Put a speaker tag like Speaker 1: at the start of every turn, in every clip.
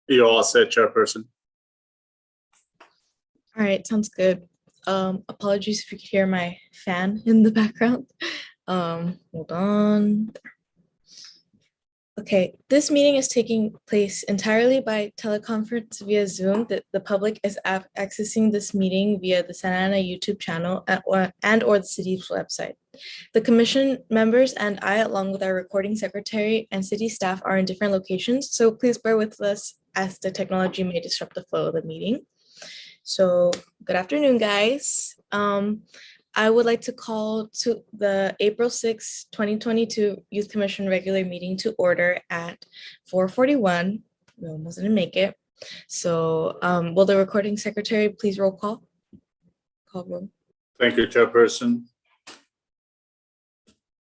Speaker 1: You're all set, Chairperson.
Speaker 2: All right, sounds good. Apologies if you could hear my fan in the background. Hold on. Okay, this meeting is taking place entirely by teleconference via Zoom. The public is accessing this meeting via the Santa Ana YouTube channel and or the city's website. The commission members and I, along with our recording secretary and city staff, are in different locations, so please bear with us as the technology may disrupt the flow of the meeting. So good afternoon, guys. I would like to call to the April 6, 2022 Youth Commission regular meeting to order at 4:41. We almost didn't make it. So will the recording secretary please roll call? Call roll.
Speaker 1: Thank you, Chairperson.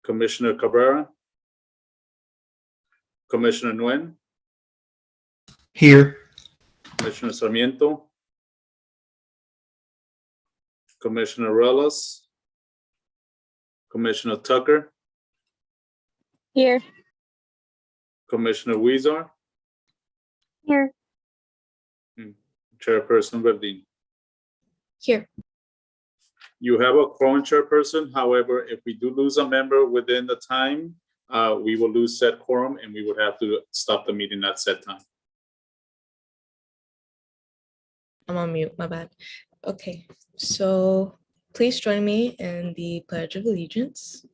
Speaker 1: Commissioner Cabrera. Commissioner Nguyen.
Speaker 3: Here.
Speaker 1: Commissioner Sarmiento. Commissioner Relas. Commissioner Tucker.
Speaker 4: Here.
Speaker 1: Commissioner Weezer.
Speaker 4: Here.
Speaker 1: Chairperson Verdeen.
Speaker 2: Here.
Speaker 1: You have a quorum, Chairperson. However, if we do lose a member within the time, we will lose said quorum and we would have to stop the meeting at said time.
Speaker 2: I'm on mute, my bad. Okay, so please join me in the Pledge of Allegiance.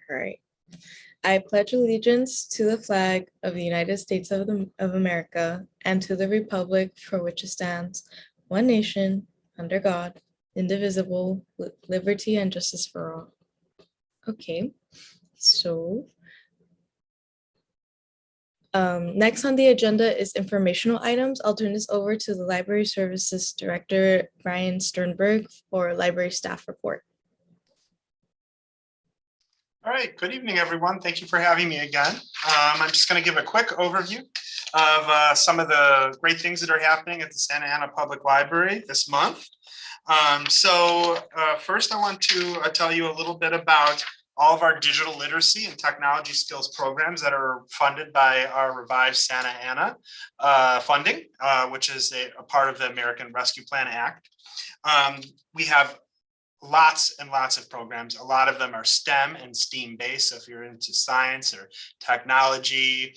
Speaker 2: All right. I pledge allegiance to the flag of the United States of America and to the republic for which it stands, one nation, under God, indivisible, with liberty and justice for all. Okay, so next on the agenda is informational items. I'll turn this over to the Library Services Director, Brian Sternberg, for library staff report.
Speaker 5: All right, good evening, everyone. Thank you for having me again. I'm just going to give a quick overview of some of the great things that are happening at the Santa Ana Public Library this month. First, I want to tell you a little bit about all of our digital literacy and technology skills programs that are funded by our Revive Santa Ana funding, which is a part of the American Rescue Plan Act. We have lots and lots of programs. A lot of them are STEM and STEAM based. So if you're into science or technology,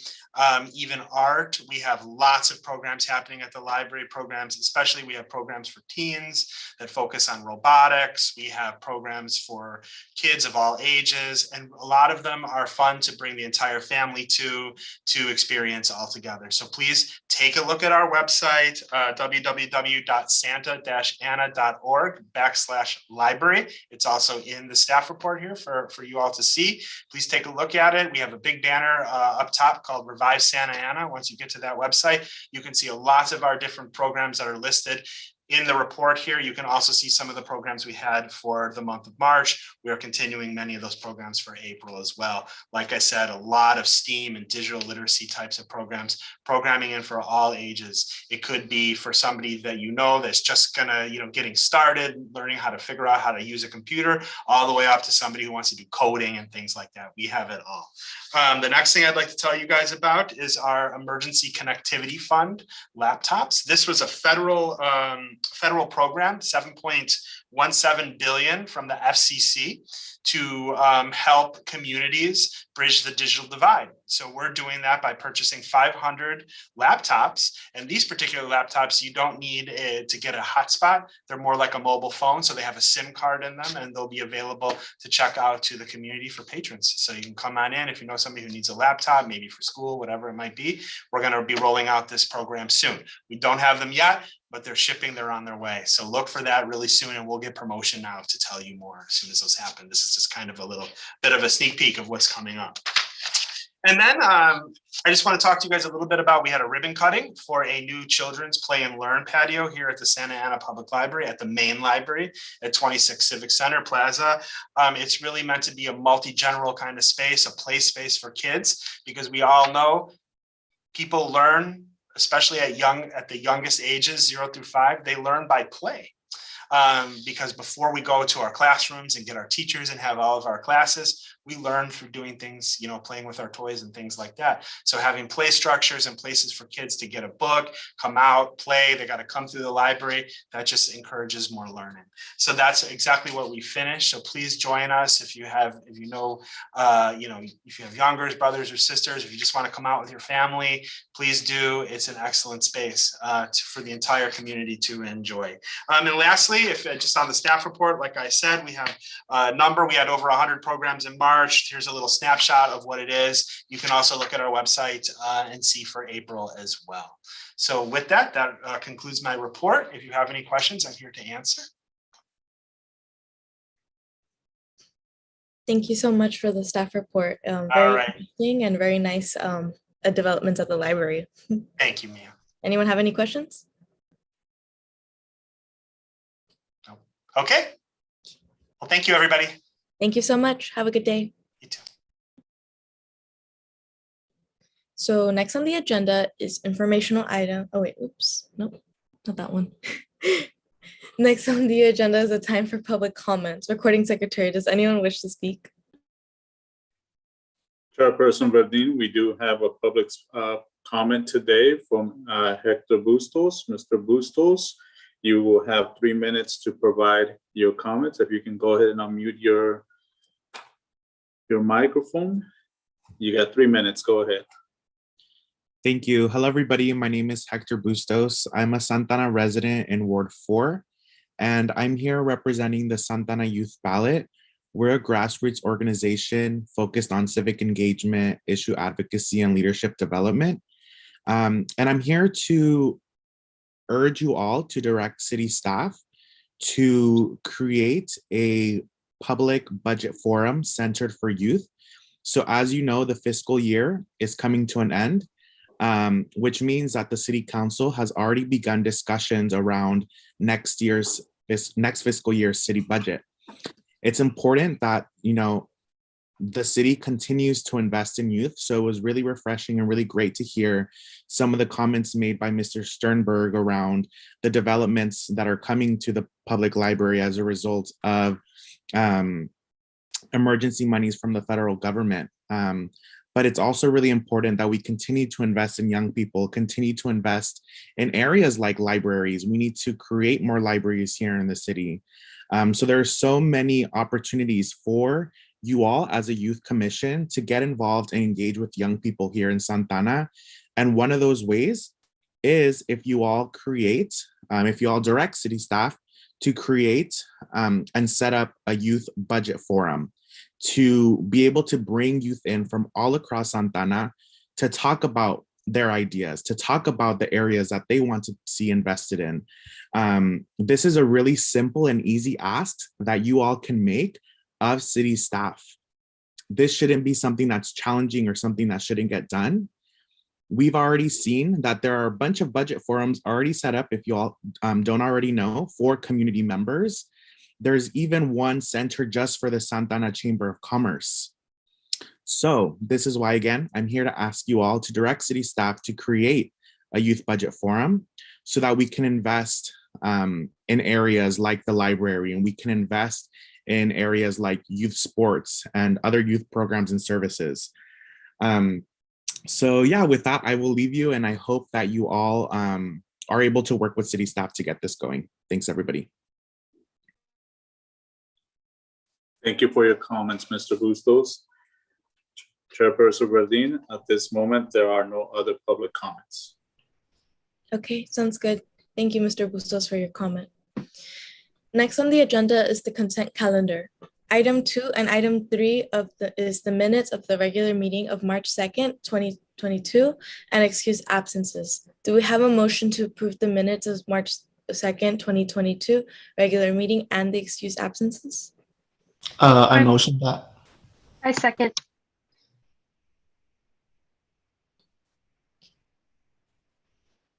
Speaker 5: even art, we have lots of programs happening at the library. Programs, especially we have programs for teens that focus on robotics. We have programs for kids of all ages, and a lot of them are fun to bring the entire family to experience all together. So please take a look at our website, www.santa-ana.org/library. It's also in the staff report here for you all to see. Please take a look at it. We have a big banner up top called Revive Santa Ana. Once you get to that website, you can see lots of our different programs that are listed in the report here. You can also see some of the programs we had for the month of March. We are continuing many of those programs for April as well. Like I said, a lot of STEAM and digital literacy types of programs, programming in for all ages. It could be for somebody that that's just gonna, getting started, learning how to figure out how to use a computer, all the way up to somebody who wants to do coding and things like that. We have it all. The next thing I'd like to tell you guys about is our Emergency Connectivity Fund laptops. This was a federal program, $7.17 billion from the FCC to help communities bridge the digital divide. So we're doing that by purchasing 500 laptops. And these particular laptops, you don't need to get a hotspot. They're more like a mobile phone. So they have a SIM card in them, and they'll be available to check out to the community for patrons. So you can come on in if you know somebody who needs a laptop, maybe for school, whatever it might be. We're going to be rolling out this program soon. We don't have them yet, but they're shipping, they're on their way. So look for that really soon, and we'll get promotion now to tell you more as soon as those happen. This is just kind of a little bit of a sneak peek of what's coming up. And then I just want to talk to you guys a little bit about, we had a ribbon cutting for a new children's play and learn patio here at the Santa Ana Public Library at the main library at 26 Civic Center Plaza. It's really meant to be a multi-general kind of space, a play space for kids, because we all know people learn, especially at the youngest ages, 0 through 5, they learn by play. Because before we go to our classrooms and get our teachers and have all of our classes, we learn through doing things, playing with our toys and things like that. So having play structures and places for kids to get a book, come out, play, they got to come through the library, that just encourages more learning. So that's exactly what we finished. So please join us if you have younger brothers or sisters, if you just want to come out with your family, please do. It's an excellent space for the entire community to enjoy. And lastly, if just on the staff report, like I said, we have a number. We had over 100 programs in March. Here's a little snapshot of what it is. You can also look at our website and see for April as well. So with that concludes my report. If you have any questions, I'm here to answer.
Speaker 2: Thank you so much for the staff report.
Speaker 5: All
Speaker 2: Very
Speaker 5: right.
Speaker 2: interesting and very nice developments at the library.
Speaker 5: Thank you, Mia.
Speaker 2: Anyone have any questions?
Speaker 5: No. Okay. Well, thank you, everybody.
Speaker 2: Thank you so much. Have a good day.
Speaker 5: You too.
Speaker 2: So next on the agenda is informational item. Oh wait, oops, nope, not that one. Next on the agenda is a time for public comments. Recording secretary, does anyone wish to speak?
Speaker 1: Chairperson Verdine, we do have a public comment today from Hector Bustos. Mr. Bustos, you will have 3 minutes to provide your comments. If you can go ahead and unmute your microphone. You got 3 minutes, go ahead.
Speaker 3: Thank you. Hello, everybody. My name is Hector Bustos. I'm a Santana resident in Ward 4, and I'm here representing the Santana Youth Ballot. We're a grassroots organization focused on civic engagement, issue advocacy, and leadership development. And I'm here to urge you all to direct city staff to create a public budget forum centered for youth. So as you know, the fiscal year is coming to an end, which means that the city council has already begun discussions around next fiscal year's city budget. It's important that, the city continues to invest in youth. So it was really refreshing and really great to hear some of the comments made by Mr. Sternberg around the developments that are coming to the public library as a result of emergency monies from the federal government. But it's also really important that we continue to invest in young people, continue to invest in areas like libraries. We need to create more libraries here in the city. So there are so many opportunities for you all as a youth commission to get involved and engage with young people here in Santana. And one of those ways is if you all direct city staff to create and set up a youth budget forum to be able to bring youth in from all across Santana to talk about their ideas, to talk about the areas that they want to see invested in. This is a really simple and easy ask that you all can make of city staff. This shouldn't be something that's challenging or something that shouldn't get done. We've already seen that there are a bunch of budget forums already set up, if you all don't already know, for community members. There's even one centered just for the Santana Chamber of Commerce. So this is why, again, I'm here to ask you all to direct city staff to create a youth budget forum so that we can invest in areas like the library, and we can invest in areas like youth sports and other youth programs and services. So yeah, with that, I will leave you, and I hope that you all are able to work with city staff to get this going. Thanks, everybody.
Speaker 1: Thank you for your comments, Mr. Bustos. Chairperson Verdine, at this moment, there are no other public comments.
Speaker 2: Okay, sounds good. Thank you, Mr. Bustos, for your comment. Next on the agenda is the consent calendar. Item 2 and item 3 is the minutes of the regular meeting of March 2nd, 2022, and excuse absences. Do we have a motion to approve the minutes of March 2nd, 2022 regular meeting and the excused absences?
Speaker 6: I motion that.
Speaker 4: I second.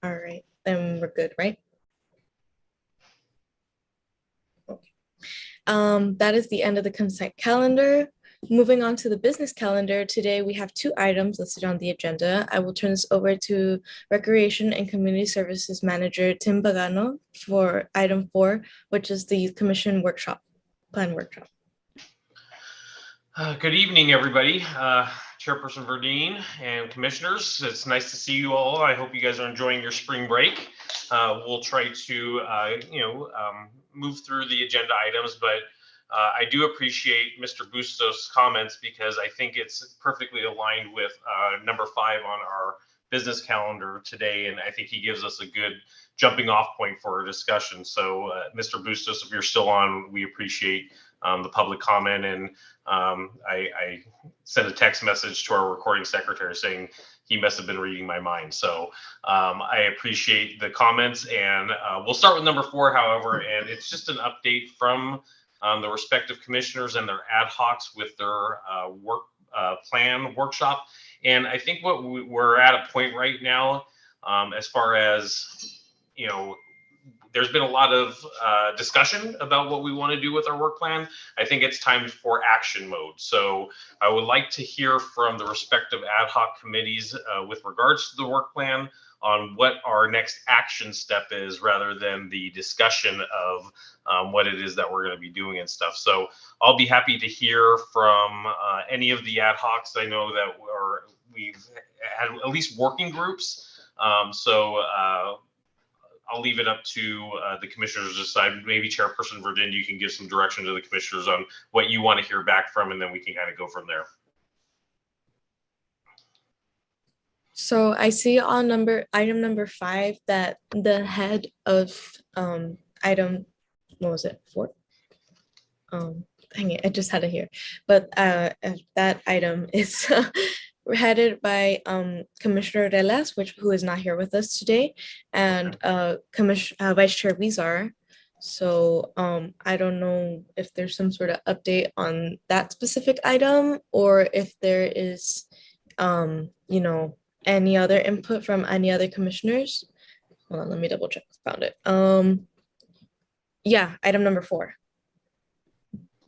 Speaker 2: All right, then we're good, right? Okay. That is the end of the consent calendar. Moving on to the business calendar, today we have 2 items listed on the agenda. I will turn this over to Recreation and Community Services Manager Tim Pagano for item 4, which is the Youth Commission workshop, plan workshop.
Speaker 7: Good evening, everybody. Chairperson Verdeen and commissioners, it's nice to see you all. I hope you guys are enjoying your spring break. We'll try to, move through the agenda items, but I do appreciate Mr. Bustos' comments because I think it's perfectly aligned with number 5 on our business calendar today, and I think he gives us a good jumping off point for our discussion. So, Mr. Bustos, if you're still on, we appreciate the public comment, and I sent a text message to our recording secretary saying he must have been reading my mind. So I appreciate the comments, and we'll start with number 4, however, and it's just an update from the respective commissioners and their ad hocs with their work plan workshop. And I think what we're at a point right now, as far as, there's been a lot of discussion about what we want to do with our work plan. I think it's time for action mode. So I would like to hear from the respective ad hoc committees with regards to the work plan on what our next action step is, rather than the discussion of what it is that we're going to be doing and stuff. So I'll be happy to hear from any of the ad hocs. I know that we've had at least working groups. I'll leave it up to the commissioners to decide. Maybe Chairperson Verdin, you can give some direction to the commissioners on what you want to hear back from, and then we can kind of go from there.
Speaker 2: So I see on item number 5 that the head of item, what was it, 4? Dang it, I just had it here. But that item is headed by Commissioner Relas, who is not here with us today, and Vice Chair Wizar. So I don't know if there's some sort of update on that specific item, or if there is, any other input from any other commissioners. Hold on, let me double check. Found it. Yeah, item number 4.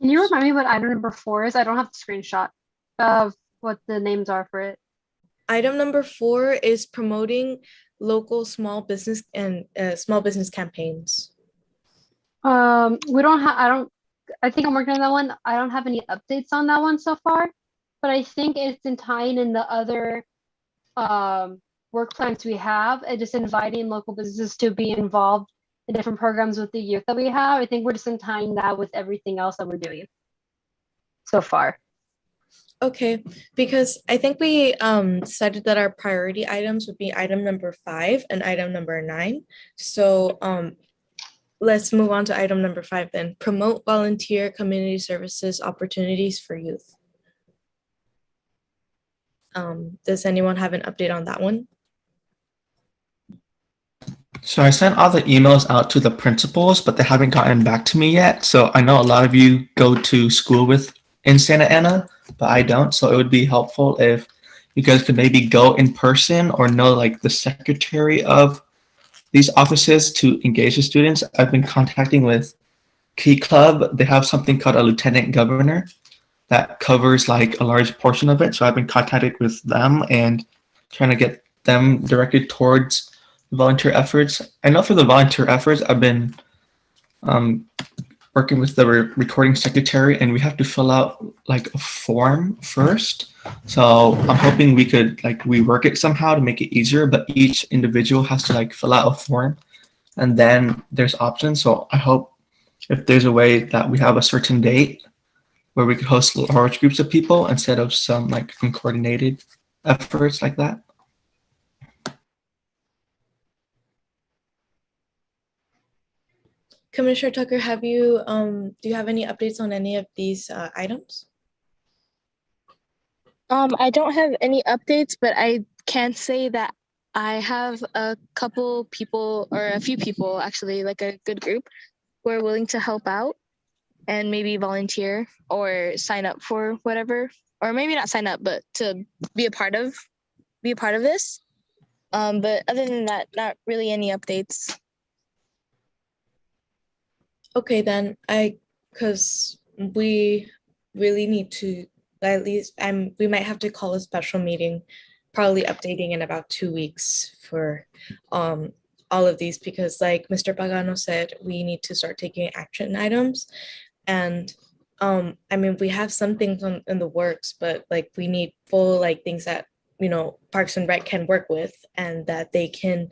Speaker 4: Can you remind me what item number 4 is? I don't have the screenshot of what the names are for it.
Speaker 2: Item number 4 is promoting local small business and small business campaigns.
Speaker 4: I think I'm working on that one. I don't have any updates on that one so far, but I think it's in tying in the other work plans we have, and just inviting local businesses to be involved in different programs with the youth that we have. I think we're just in tying that with everything else that we're doing so far.
Speaker 2: Okay, because I think we decided that our priority items would be item number 5 and item number 9. So let's move on to item number 5 then. Promote volunteer community services opportunities for youth. Does anyone have an update on that one?
Speaker 6: So I sent all the emails out to the principals, but they haven't gotten back to me yet. So I know a lot of you go to school in Santa Ana, but I don't. So it would be helpful if you guys could maybe go in person or know like the secretary of these offices to engage the students. I've been contacting with Key Club. They have something called a lieutenant governor that covers like a large portion of it. So I've been contacted with them and trying to get them directed towards volunteer efforts. I know for the volunteer efforts, I've been working with the recording secretary, and we have to fill out like a form first. So I'm hoping we could like rework it somehow to make it easier, but each individual has to like fill out a form, and then there's options. So I hope if there's a way that we have a certain date where we could host large groups of people instead of some like uncoordinated efforts like that.
Speaker 2: Commissioner Tucker, do you have any updates on any of these items?
Speaker 8: I don't have any updates, but I can say that I have a couple people, or a few people actually, like a good group, who are willing to help out and maybe volunteer or sign up for whatever, or maybe not sign up, but to be a part of this. But other than that, not really any updates.
Speaker 2: Okay, then because we really need to, at least we might have to call a special meeting, probably updating in about 2 weeks for all of these, because like Mr. Pagano said, we need to start taking action items. And I mean, we have some things in the works, but like we need full like things that, Parks and Rec can work with and that they can,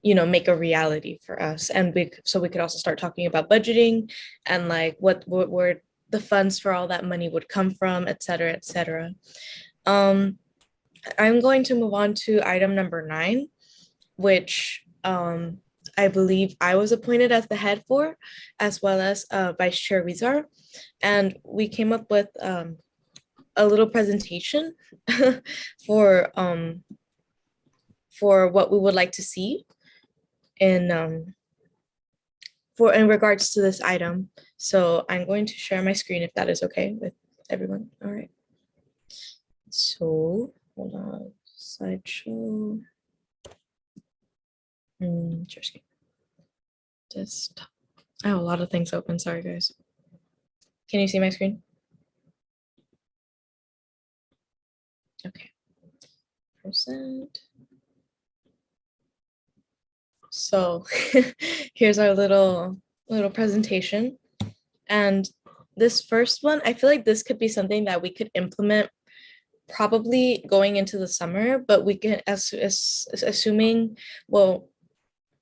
Speaker 2: make a reality for us. And so we could also start talking about budgeting and like what where the funds for all that money would come from, et cetera, et cetera. Um, I'm going to move on to item number 9, which I believe I was appointed as the head for, as well as Vice Chair Rizar. And we came up with a little presentation for what we would like to see in in regards to this item. So I'm going to share my screen if that is okay with everyone. All right. So hold on, slideshow. Share screen. Desktop. I have a lot of things open. Sorry, guys. Can you see my screen? Okay. Present. So here's our little presentation. And this first one, I feel like this could be something that we could implement probably going into the summer, but we can, assuming, well,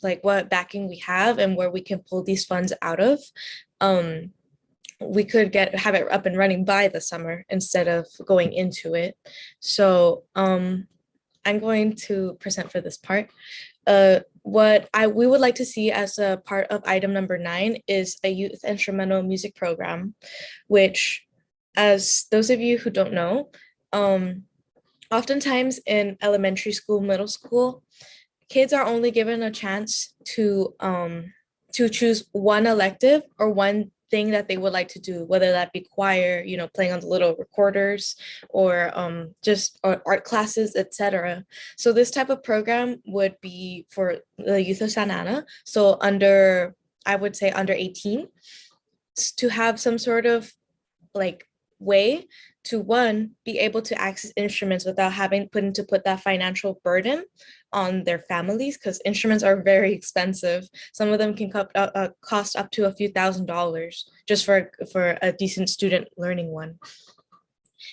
Speaker 2: like what backing we have and where we can pull these funds out of, we could have it up and running by the summer instead of going into it. So I'm going to present for this part. What we would like to see as a part of item number 9 is a youth instrumental music program, which, as those of you who don't know, oftentimes in elementary school, middle school, kids are only given a chance to choose one elective or one thing that they would like to do, whether that be choir, playing on the little recorders, or just art classes, etc. So this type of program would be for the youth of Santa Ana. So I would say under 18, to have some sort of like way to, one, be able to access instruments without having to put that financial burden on their families, because instruments are very expensive. Some of them can cost up to a few $1,000s just for a decent student learning one.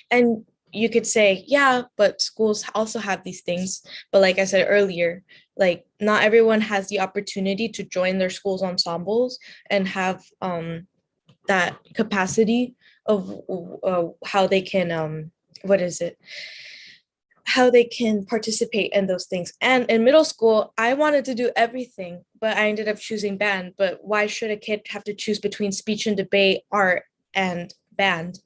Speaker 2: And you could say, yeah, but schools also have these things. But like I said earlier, like not everyone has the opportunity to join their school's ensembles and have that capacity of how they can how they can participate in those things. And in middle school, I wanted to do everything, but I ended up choosing band. But why should a kid have to choose between speech and debate, art, and band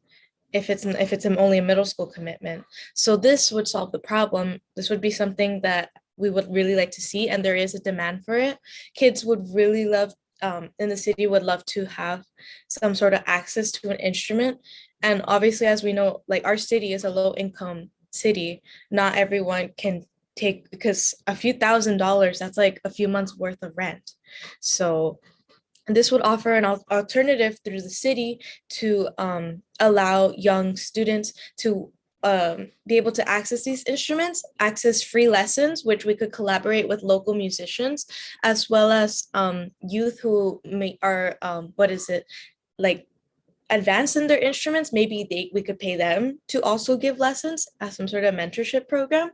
Speaker 2: if it's only a middle school commitment? So this would solve the problem. This would be something that we would really like to see, and there is a demand for it. Kids would really love, in the city, would love to have some sort of access to an instrument. And obviously, as we know, like our city is a low income city. Not everyone can take, because a few $1,000s, that's like a few months worth of rent. So this would offer an alternative through the city to allow young students to be able to access these instruments, access free lessons, which we could collaborate with local musicians, as well as youth who are like advanced in their instruments. Maybe we could pay them to also give lessons as some sort of mentorship program,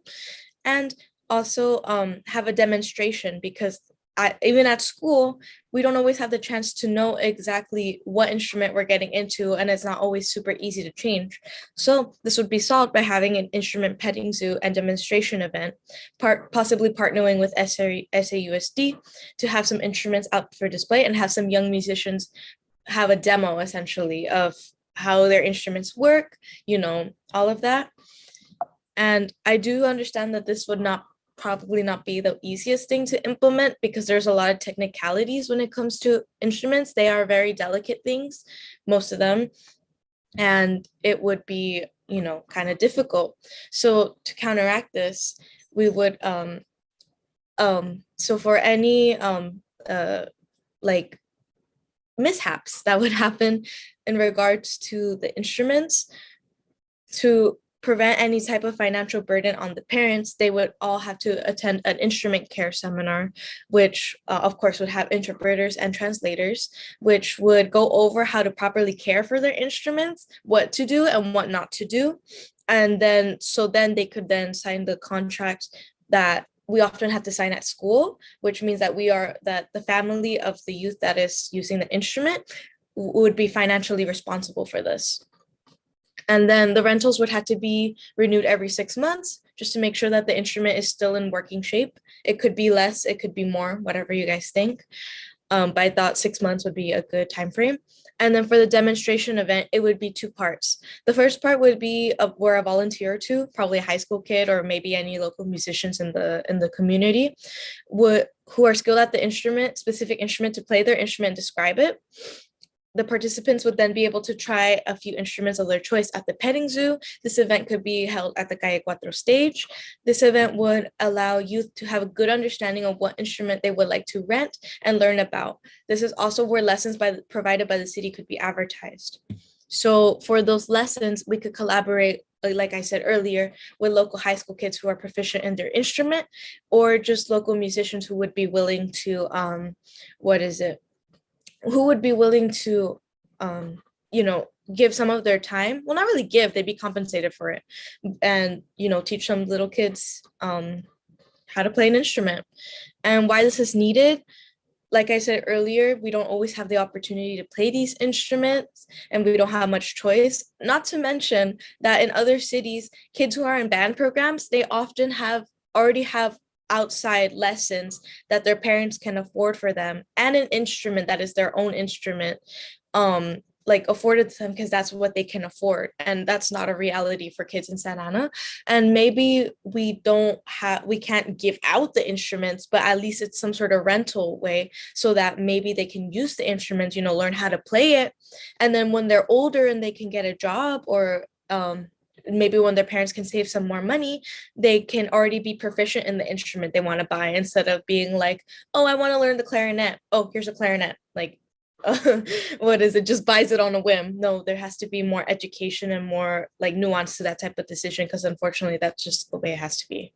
Speaker 2: and also have a demonstration, because even at school, we don't always have the chance to know exactly what instrument we're getting into, and it's not always super easy to change. So this would be solved by having an instrument petting zoo and demonstration event, possibly partnering with SAUSD to have some instruments up for display and have some young musicians have a demo essentially of how their instruments work, all of that. And I do understand that this would probably not be the easiest thing to implement, because there's a lot of technicalities when it comes to instruments. They are very delicate things, most of them, and it would be, kind of difficult. So to counteract this, we would so for any like mishaps that would happen in regards to the instruments, to prevent any type of financial burden on the parents, they would all have to attend an instrument care seminar, which of course would have interpreters and translators, which would go over how to properly care for their instruments, what to do and what not to do. And then, so then they could then sign the contract that we often have to sign at school, which means that that the family of the youth that is using the instrument would be financially responsible for this. And then the rentals would have to be renewed every 6 months, just to make sure that the instrument is still in working shape. It could be less, it could be more, whatever you guys think. But I thought 6 months would be a good time frame. And then for the demonstration event, it would be 2 parts. The first part would be where a volunteer to, probably a high school kid or maybe any local musicians in the community, who are skilled at the instrument, specific instrument, to play their instrument and describe it. The participants would then be able to try a few instruments of their choice at the petting zoo. This event could be held at the Calle Cuatro stage. This event would allow youth to have a good understanding of what instrument they would like to rent and learn about. This is also where lessons provided by the city could be advertised. So for those lessons, we could collaborate, like I said earlier, with local high school kids who are proficient in their instrument, or just local musicians who would be willing to, who would be willing to, give some of their time. Well, not really give, they'd be compensated for it. And, teach some little kids how to play an instrument. And why this is needed, like I said earlier, we don't always have the opportunity to play these instruments and we don't have much choice. Not to mention that in other cities, kids who are in band programs, they often already have outside lessons that their parents can afford for them, and an instrument that is their own instrument, afforded to them because that's what they can afford. And that's not a reality for kids in Santa Ana. And maybe we can't give out the instruments, but at least it's some sort of rental way so that maybe they can use the instruments, learn how to play it. And then when they're older and they can get a job, or maybe when their parents can save some more money, they can already be proficient in the instrument they want to buy, instead of being like, oh, I want to learn the clarinet. Oh, here's a clarinet. Like, what is it? Just buys it on a whim. No, there has to be more education and more nuance to that type of decision, because unfortunately that's just the way it has to be.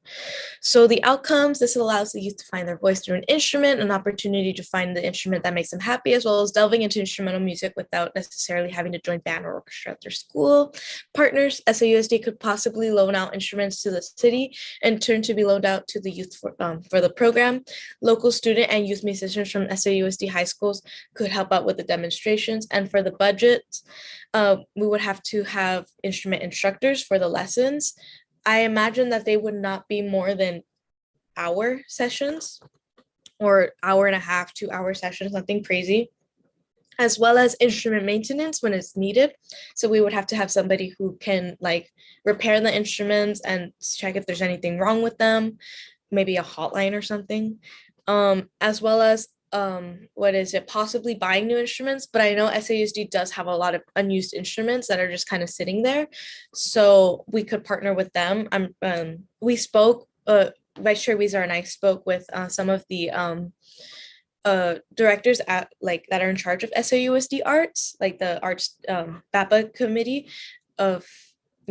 Speaker 2: So the outcomes, this allows the youth to find their voice through an instrument, an opportunity to find the instrument that makes them happy, as well as delving into instrumental music without necessarily having to join band or orchestra at their school. Partners, SAUSD could possibly loan out instruments to the city and turn to be loaned out to the youth for the program. Local student and youth musicians from SAUSD high schools could help out with the demonstrations. And for the budget, we would have to have instrument instructors for the lessons. I imagine that they would not be more than hour sessions, or hour and a half, 2 hour sessions, nothing crazy, as well as instrument maintenance when it's needed. So we would have to have somebody who can repair the instruments and check if there's anything wrong with them, maybe a hotline or something, as well as possibly buying new instruments. But I know SAUSD does have a lot of unused instruments that are just kind of sitting there, so we could partner with them. We spoke, Vice Chair Weezer and I spoke with some of the directors at that are in charge of SAUSD arts, the arts BAPA committee of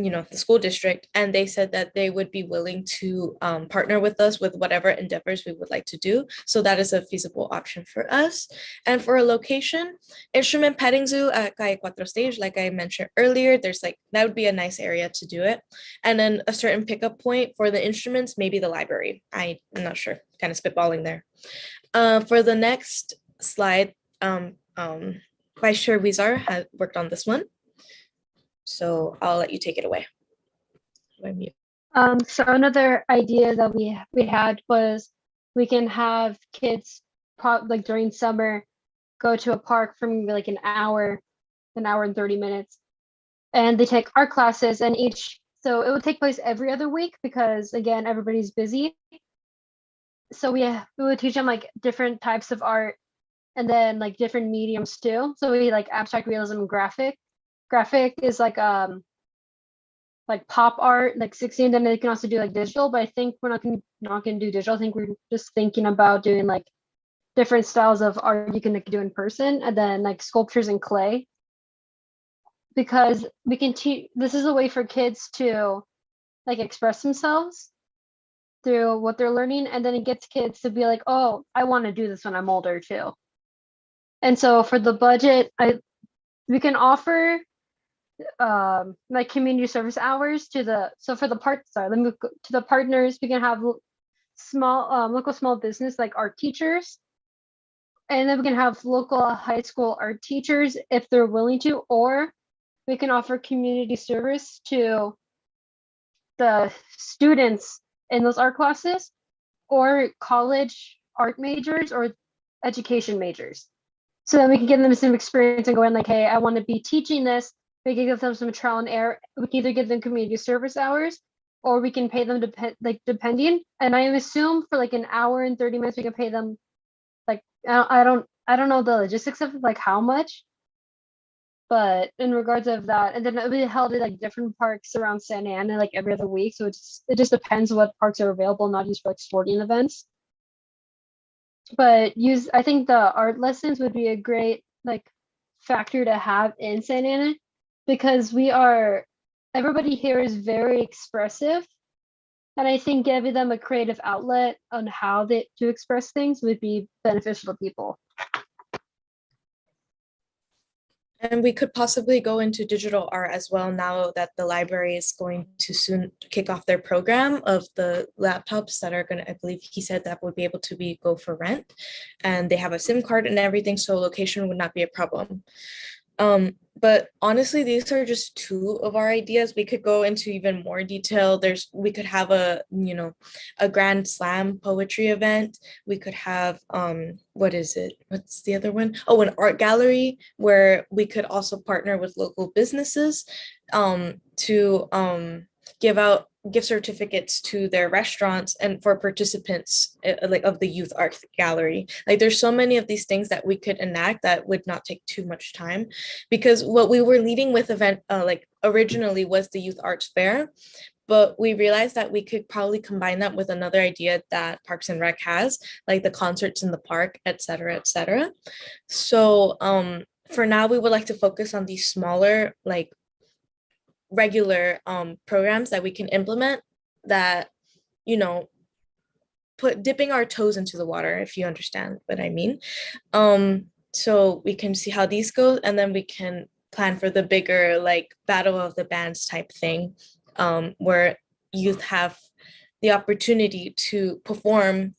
Speaker 2: the school district, and they said that they would be willing to partner with us with whatever endeavors we would like to do. So that is a feasible option for us. And for a location, instrument petting zoo at Calle Cuatro stage, like I mentioned earlier, there's that would be a nice area to do it. And then a certain pickup point for the instruments, maybe the library. I'm not sure, kind of spitballing there. For the next slide, Vice Chair Weezer has worked on this one. So I'll let you take it away.
Speaker 4: So another idea that we had was we can have kids during summer go to a park for maybe an hour and 30 minutes, and they take art classes, and so it would take place every other week because again everybody's busy. So we would teach them different types of art, and then different mediums too. So we abstract realism and graphic. Graphic is pop art, 16. Then they can also do digital, but I think we're not gonna do digital. I think we're just thinking about doing different styles of art you can do in person, and then sculptures and clay, because we can teach. This is a way for kids to like express themselves through what they're learning, and then it gets kids to be like, oh, I want to do this when I'm older too. And so for the budget, we can offer like community service hours to the, so for the let me go to the partners. We can have small local small business like art teachers, and then we can have local high school art teachers if they're willing to, or we can offer community service to the students in those art classes, or college art majors or education majors. So then we can give them some experience and go in like, hey, I want to be teaching this. We can give them some trial and error. We can either give them community service hours, or we can pay them depending. And I assume for like an hour and 30 minutes, we can pay them like, I don't know the logistics of like how much, but in regards of that, and then it'll be held at like different parks around Santa Ana like every other week. So it just depends what parks are available, not just for like sporting events. But I think the art lessons would be a great like factor to have in Santa Ana, because everybody here is very expressive. And I think giving them a creative outlet on how to express things would be beneficial to people.
Speaker 2: And we could possibly go into digital art as well, now that the library is going to soon kick off their program of the laptops that are going to, I believe he said that would be able to go for rent, and they have a SIM card and everything, so location would not be a problem. But honestly, these are just two of our ideas. We could go into even more detail. We could have a grand slam poetry event. We could have what's the other one? Oh, an art gallery, where we could also partner with local businesses to give out gift certificates to their restaurants and for participants like of the youth art gallery. Like there's so many of these things that we could enact that would not take too much time, because what we were leading with event like originally was the youth arts fair, but we realized that we could probably combine that with another idea that Parks and Rec has, like the concerts in the park, et cetera, et cetera. So for now, we would like to focus on these smaller, like regular programs that we can implement that, dipping our toes into the water, if you understand what I mean. So we can see how these go, and then we can plan for the bigger like battle of the bands type thing, where youth have the opportunity to perform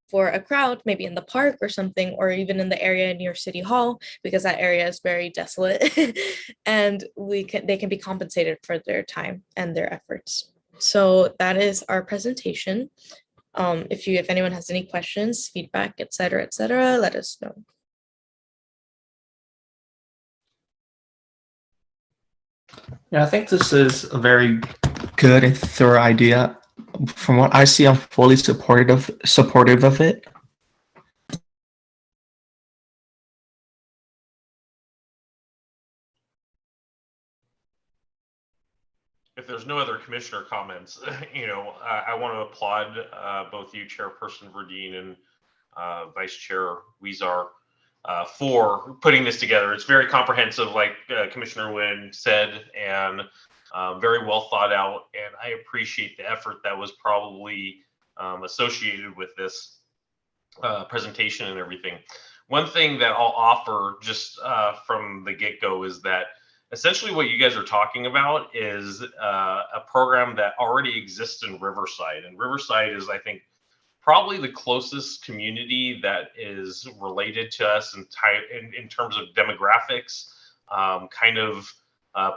Speaker 2: for a crowd, maybe in the park or something, or even in the area near City Hall, because that area is very desolate, and they can be compensated for their time and their efforts. So that is our presentation. If anyone has any questions, feedback, et cetera, let us know.
Speaker 6: Yeah, I think this is a very good and thorough idea. From what I see, I'm fully supportive of it.
Speaker 7: If there's no other commissioner comments, I want to applaud both you, Chairperson Verdeen, and Vice Chair Weezar, for putting this together. It's very comprehensive, like Commissioner Nguyen said, and very well thought out. And I appreciate the effort that was probably associated with this presentation and everything. One thing that I'll offer just from the get-go is that essentially what you guys are talking about is a program that already exists in Riverside. And Riverside is, I think, probably the closest community that is related to us in terms of demographics, kind of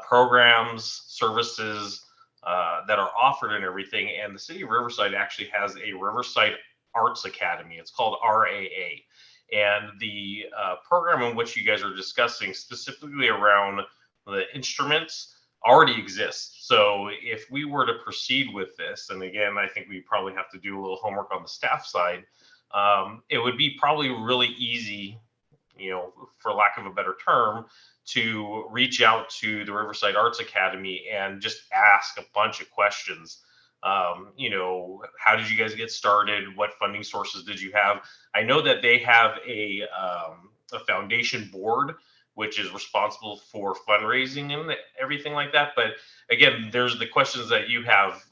Speaker 7: programs, services that are offered and everything. And the city of Riverside actually has a Riverside Arts Academy. It's called RAA. And the program in which you guys are discussing, specifically around the instruments, already exists. So if we were to proceed with this, and again, I think we probably have to do a little homework on the staff side, it would be probably really easy, for lack of a better term, to reach out to the Riverside Arts Academy and just ask a bunch of questions. How did you guys get started? What funding sources did you have? I know that they have a foundation board which is responsible for fundraising and everything like that. But again, there's the questions that you have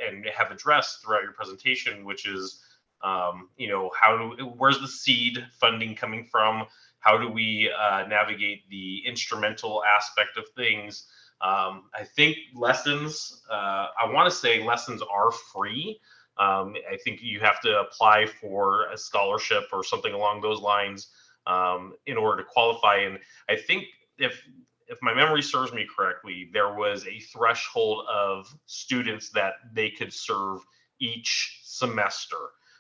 Speaker 7: and have addressed throughout your presentation, which is, where's the seed funding coming from? How do we navigate the instrumental aspect of things? I think lessons, I want to say lessons are free. I think you have to apply for a scholarship or something along those lines in order to qualify. And I think if my memory serves me correctly, there was a threshold of students that they could serve each semester.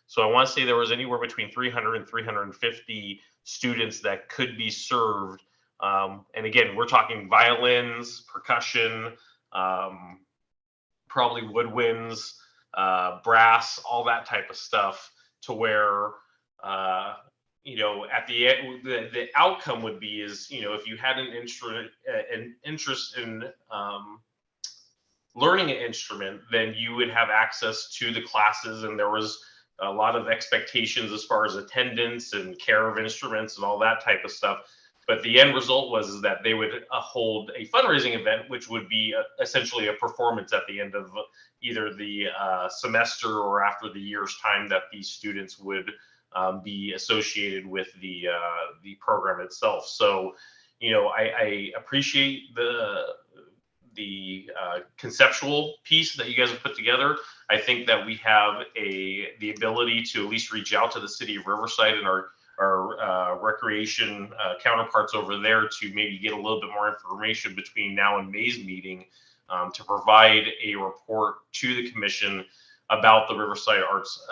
Speaker 7: So I want to say there was anywhere between 300 and 350 students that could be served. And again, we're talking violins, percussion, probably woodwinds, brass, all that type of stuff, to where at the end, the outcome would be is, if you had an interest in learning an instrument, then you would have access to the classes, and there was a lot of expectations as far as attendance and care of instruments and all that type of stuff. But the end result was that they would hold a fundraising event, which would be essentially a performance at the end of either the semester or after the year's time that these students would be associated with the program itself. So, I appreciate the conceptual piece that you guys have put together. I think that we have the ability to at least reach out to the city of Riverside and our recreation counterparts over there to maybe get a little bit more information between now and May's meeting, to provide a report to the commission about the Riverside Arts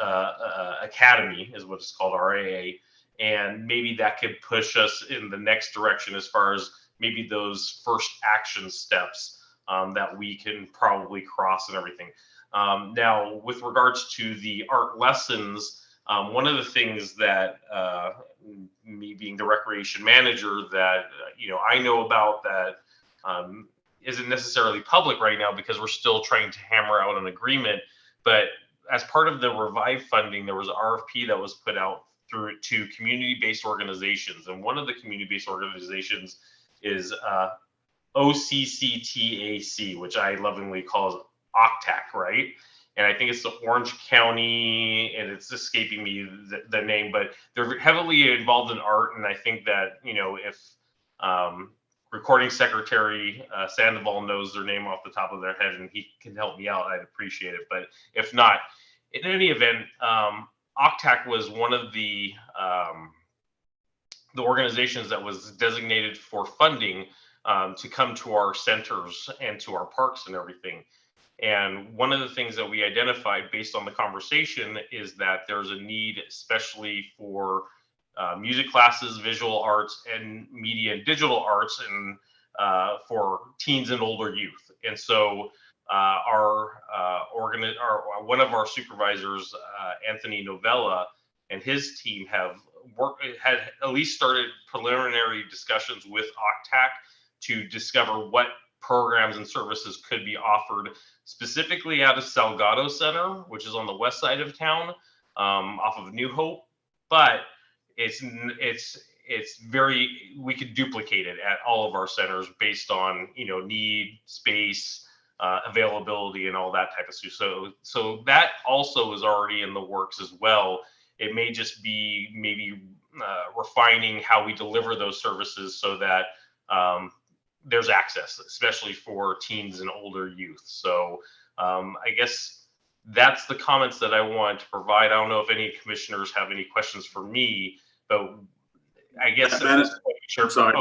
Speaker 7: Academy, is what it's called, RAA, and maybe that could push us in the next direction as far as maybe those first action steps that we can probably cross and everything. Now, with regards to the art lessons, one of the things that me being the recreation manager that I know about that isn't necessarily public right now because we're still trying to hammer out an agreement. But as part of the Revive funding, there was an RFP that was put out through to community-based organizations, and one of the community-based organizations is OCCTAC, which I lovingly call OCTAC, right? And I think it's the Orange County, and it's escaping me the name, but they're heavily involved in art. And I think that, if recording secretary Sandoval knows their name off the top of their head and he can help me out, I'd appreciate it. But if not, in any event, OCTAC was one of the organizations that was designated for funding to come to our centers and to our parks and everything. And one of the things that we identified based on the conversation is that there's a need, especially for music classes, visual arts, and media and digital arts, and for teens and older youth. And so one of our supervisors, Anthony Novella, and his team had at least started preliminary discussions with OCTAC to discover what programs and services could be offered specifically out of Salgado Center, which is on the west side of town, off of New Hope. But it's very, we could duplicate it at all of our centers based on need, space, availability, and all that type of stuff. So that also is already in the works as well. It may just be maybe refining how we deliver those services so that there's access, especially for teens and older youth. So I guess that's the comments that I want to provide. I don't know if any commissioners have any questions for me, but I guess at this point, sure.
Speaker 1: Sorry,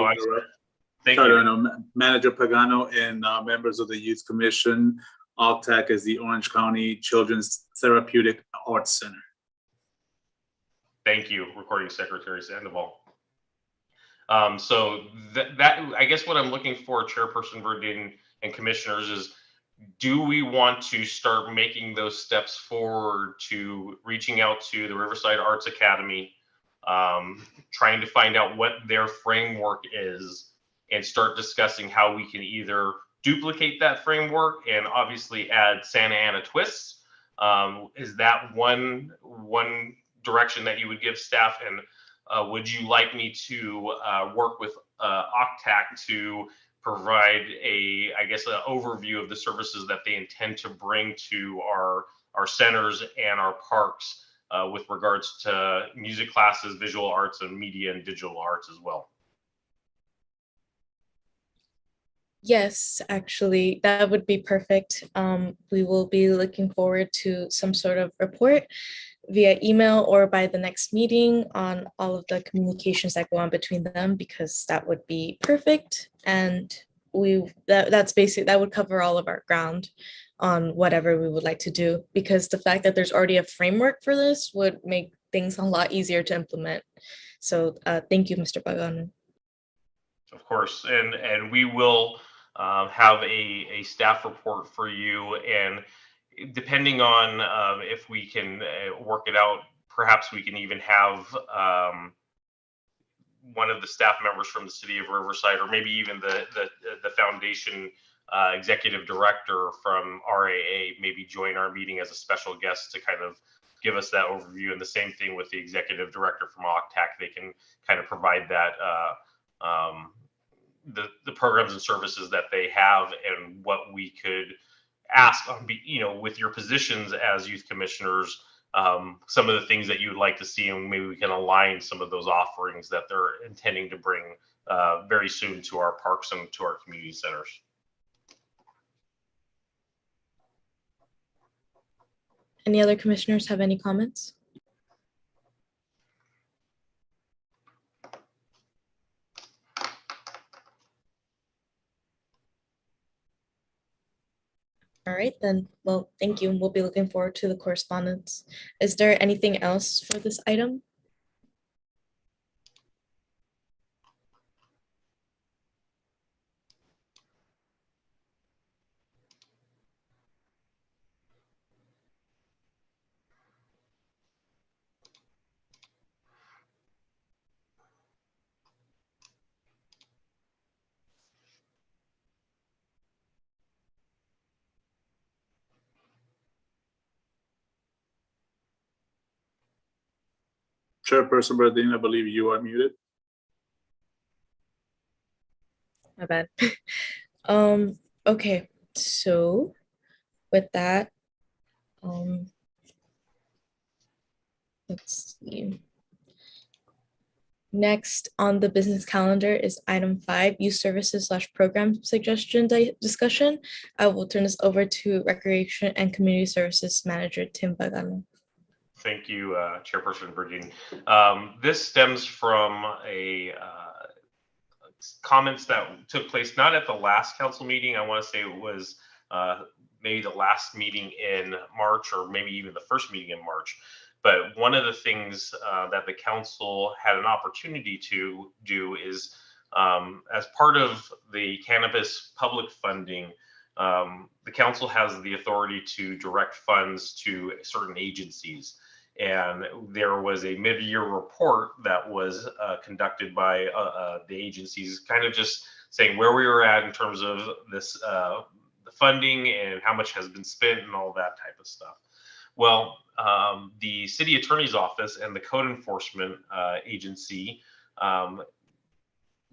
Speaker 7: thank you.
Speaker 1: Manager Pagano and members of the Youth Commission, OCTAC is the Orange County Children's Therapeutic Arts Center.
Speaker 7: Thank you, Recording Secretary Sandoval. So that I guess what I'm looking for, Chairperson Verdin and commissioners, is do we want to start making those steps forward to reaching out to the Riverside Arts Academy, trying to find out what their framework is, and start discussing how we can either duplicate that framework and obviously add Santa Ana twists? Is that one direction that you would give staff? And would you like me to work with OCTAC to provide I guess, an overview of the services that they intend to bring to our centers and our parks with regards to music classes, visual arts, and media and digital arts as well?
Speaker 2: Yes, actually, that would be perfect. We will be looking forward to some sort of report via email or by the next meeting on all of the communications that go on between them, because that would be perfect. And that's basically, that would cover all of our ground on whatever we would like to do, because the fact that there's already a framework for this would make things a lot easier to implement. So thank you, Mr. Bagan.
Speaker 7: Of course, and we will have a staff report for you, and depending on if we can work it out, perhaps we can even have one of the staff members from the city of Riverside, or maybe even the foundation executive director from RAA, maybe join our meeting as a special guest to kind of give us that overview. And the same thing with the executive director from OCTAC, they can kind of provide that the programs and services that they have and what we could ask on, with your positions as youth commissioners, some of the things that you would like to see, and maybe we can align some of those offerings that they're intending to bring very soon to our parks and to our community centers.
Speaker 2: Any other commissioners have any comments? All right, then. Well, thank you. We'll be looking forward to the correspondence. Is there anything else for this item?
Speaker 1: Chairperson Bradeen, I believe you are muted.
Speaker 2: My bad. Okay, so with that, let's see. Next on the business calendar is item 5, youth services / program suggestion discussion. I will turn this over to Recreation and Community Services Manager Tim Bagano.
Speaker 7: Thank you, Chairperson Virginia. This stems from comments that took place not at the last council meeting. I want to say it was maybe the last meeting in March, or maybe even the first meeting in March. But one of the things that the council had an opportunity to do is, as part of the cannabis public funding, the council has the authority to direct funds to certain agencies. And there was a mid-year report that was conducted by the agencies, kind of just saying where we were at in terms of this, the funding and how much has been spent and all that type of stuff. Well, the city attorney's office and the code enforcement agency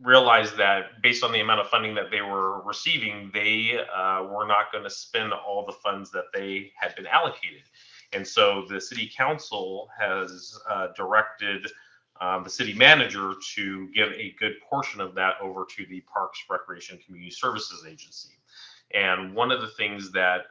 Speaker 7: realized that based on the amount of funding that they were receiving, they were not going to spend all the funds that they had been allocated. And so the city council has directed the city manager to give a good portion of that over to the Parks, Recreation, Community Services Agency. And one of the things that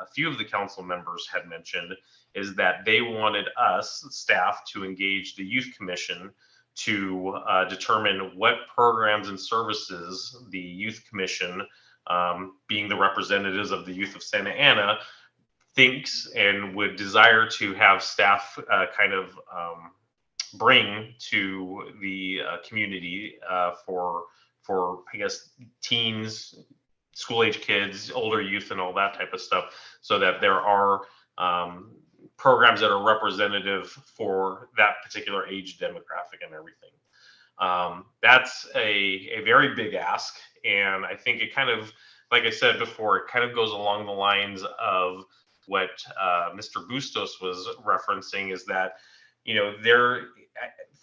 Speaker 7: a few of the council members had mentioned is that they wanted us, staff, to engage the Youth Commission to determine what programs and services the Youth Commission, being the representatives of the youth of Santa Ana, thinks and would desire to have staff kind of bring to the community for I guess teens, school age kids, older youth, and all that type of stuff, so that there are programs that are representative for that particular age demographic and everything. That's a very big ask, and I think it kind of, like I said before, it kind of goes along the lines of what Mr. Bustos was referencing, is that,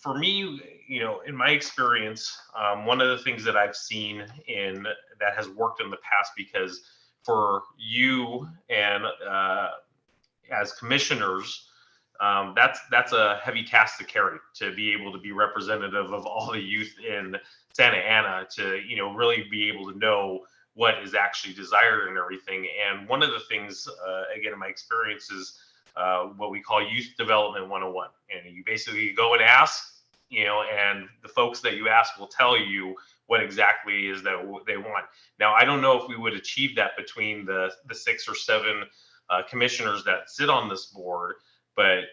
Speaker 7: for me, in my experience, one of the things that I've seen that has worked in the past, because for you and as commissioners, that's a heavy task to carry, to be able to be representative of all the youth in Santa Ana, to really be able to know what is actually desired and everything. And one of the things, again, in my experience, is what we call Youth Development 101. And you basically go and ask, and the folks that you ask will tell you what exactly is that they want. Now, I don't know if we would achieve that between the 6 or 7 commissioners that sit on this board, but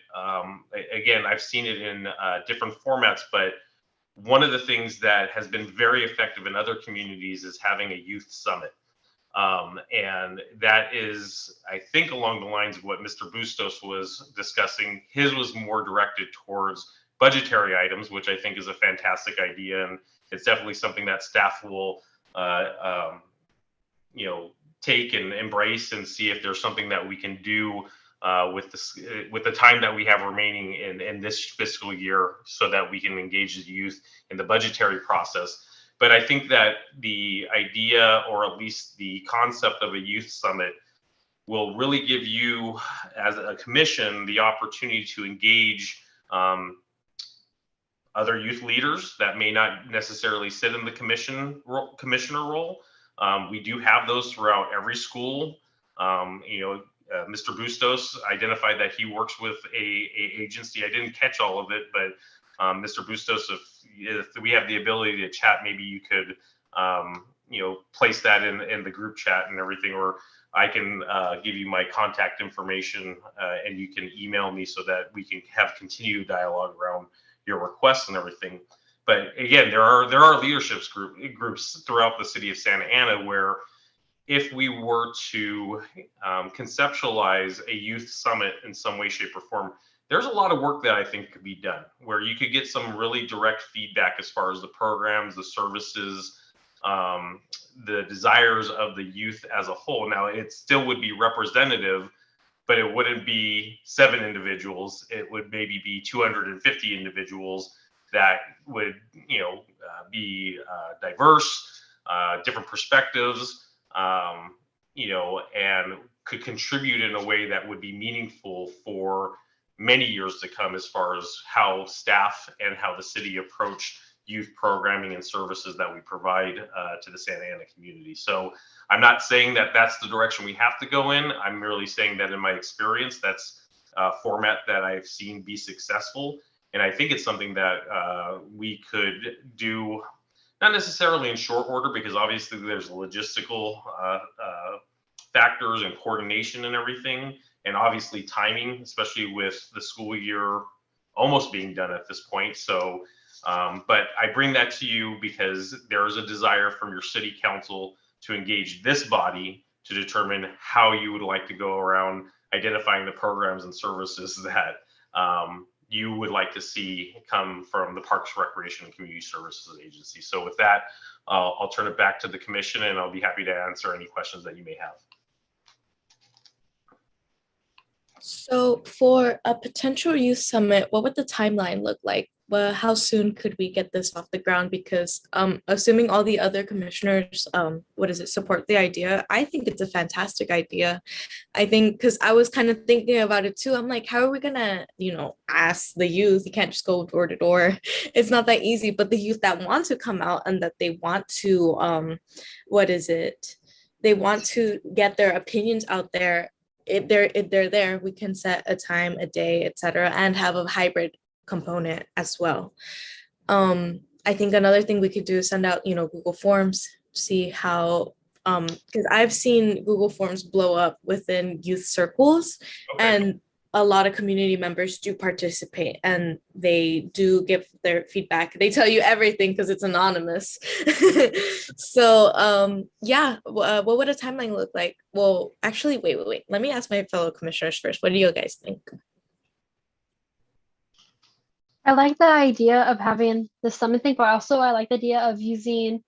Speaker 7: again, I've seen it in different formats. But one of the things that has been very effective in other communities is having a youth summit. And that is, I think, along the lines of what Mr. Bustos was discussing. His was more directed towards budgetary items, which I think is a fantastic idea. And it's definitely something that staff will, take and embrace and see if there's something that we can do with the time that we have remaining in this fiscal year, so that we can engage the youth in the budgetary process. But I think that the idea, or at least the concept of a youth summit, will really give you, as a commission, the opportunity to engage other youth leaders that may not necessarily sit in the commissioner role. We do have those throughout every school. Mr. Bustos identified that he works with a agency. I didn't catch all of it, but Mr. Bustos, if we have the ability to chat, maybe you could, place that in the group chat and everything, or I can give you my contact information and you can email me, so that we can have continued dialogue around your requests and everything. But again, there are leadership groups throughout the city of Santa Ana where, if we were to conceptualize a youth summit in some way, shape, or form, there's a lot of work that I think could be done, where you could get some really direct feedback as far as the programs, the services, the desires of the youth as a whole. Now, it still would be representative, but it wouldn't be 7 individuals. It would maybe be 250 individuals that would, be diverse, different perspectives, and could contribute in a way that would be meaningful for many years to come, as far as how staff and how the city approach youth programming and services that we provide to the Santa Ana community. So I'm not saying that that's the direction we have to go in. I'm merely saying that in my experience, that's a format that I've seen be successful. And I think it's something that we could do, not necessarily in short order, because obviously there's logistical factors and coordination and everything, and obviously timing, especially with the school year almost being done at this point. So, but I bring that to you because there is a desire from your city council to engage this body to determine how you would like to go around identifying the programs and services that you would like to see come from the Parks, Recreation, and Community Services Agency. So with that, I'll turn it back to the commission, and I'll be happy to answer any questions that you may have.
Speaker 2: So for a potential youth summit, what would the timeline look like? Well, how soon could we get this off the ground? Because assuming all the other commissioners, support the idea, I think it's a fantastic idea. I think, because I was kind of thinking about it too. I'm like, how are we gonna, ask the youth? You can't just go door to door. It's not that easy. But the youth that want to come out and that they want to, they want to get their opinions out there. If they're there, we can set a time, a day, etc., and have a hybrid component as well. I think another thing we could do is send out, Google Forms, see how, because I've seen Google Forms blow up within youth circles, and a lot of community members do participate and they do give their feedback. They tell you everything because it's anonymous. So what would a timeline look like? Well, actually, wait. Let me ask my fellow commissioners first. What do you guys think?
Speaker 4: I like the idea of having the summit thing, but also I like the idea of using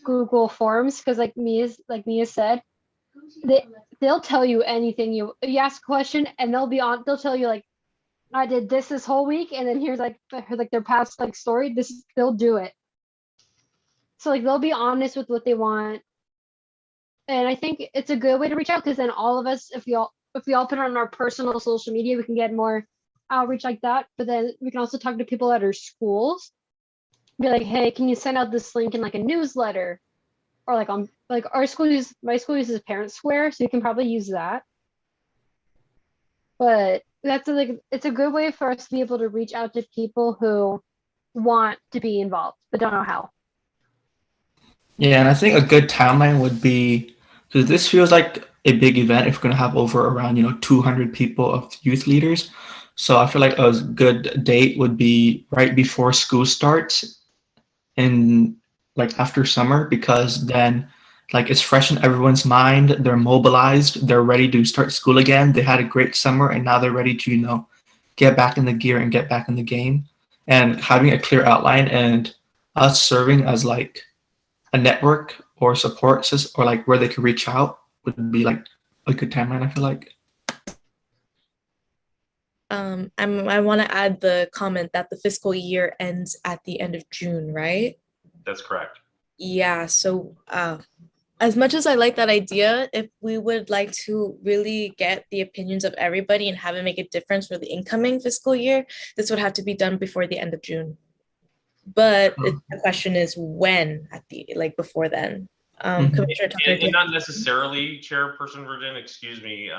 Speaker 4: Google Forms, because like Mia said, they'll tell you anything. You ask a question and they'll tell you like I did this whole week, and then here's like their past like story. They'll do it. So like they'll be honest with what they want, and I think it's a good way to reach out because then all of us, if we all put it on our personal social media, we can get more outreach like that. But then we can also talk to people at our schools, be like, hey, can you send out this link in like a newsletter, or like on like my school uses Parent Square, so you can probably use that. But that's like it's a good way for us to be able to reach out to people who want to be involved but don't know how.
Speaker 6: Yeah, and I think a good timeline would be, because this feels like a big event if we're going to have over around 200 people of youth leaders. So I feel like a good date would be right before school starts in like after summer, because then like it's fresh in everyone's mind, they're mobilized, they're ready to start school again, they had a great summer and now they're ready to get back in the gear and get back in the game. And having a clear outline and us serving as like a network or support system, or like where they could reach out, would be like a good timeline, I feel like.
Speaker 2: I want to add the comment that the fiscal year ends at the end of June, right?
Speaker 7: That's correct.
Speaker 2: Yeah, so as much as I like that idea, if we would like to really get the opinions of everybody and have it make a difference for the incoming fiscal year, this would have to be done before the end of June. But the question is when before then. Commissioner Tucker,
Speaker 7: And not necessarily, Chairperson Verdin, excuse me,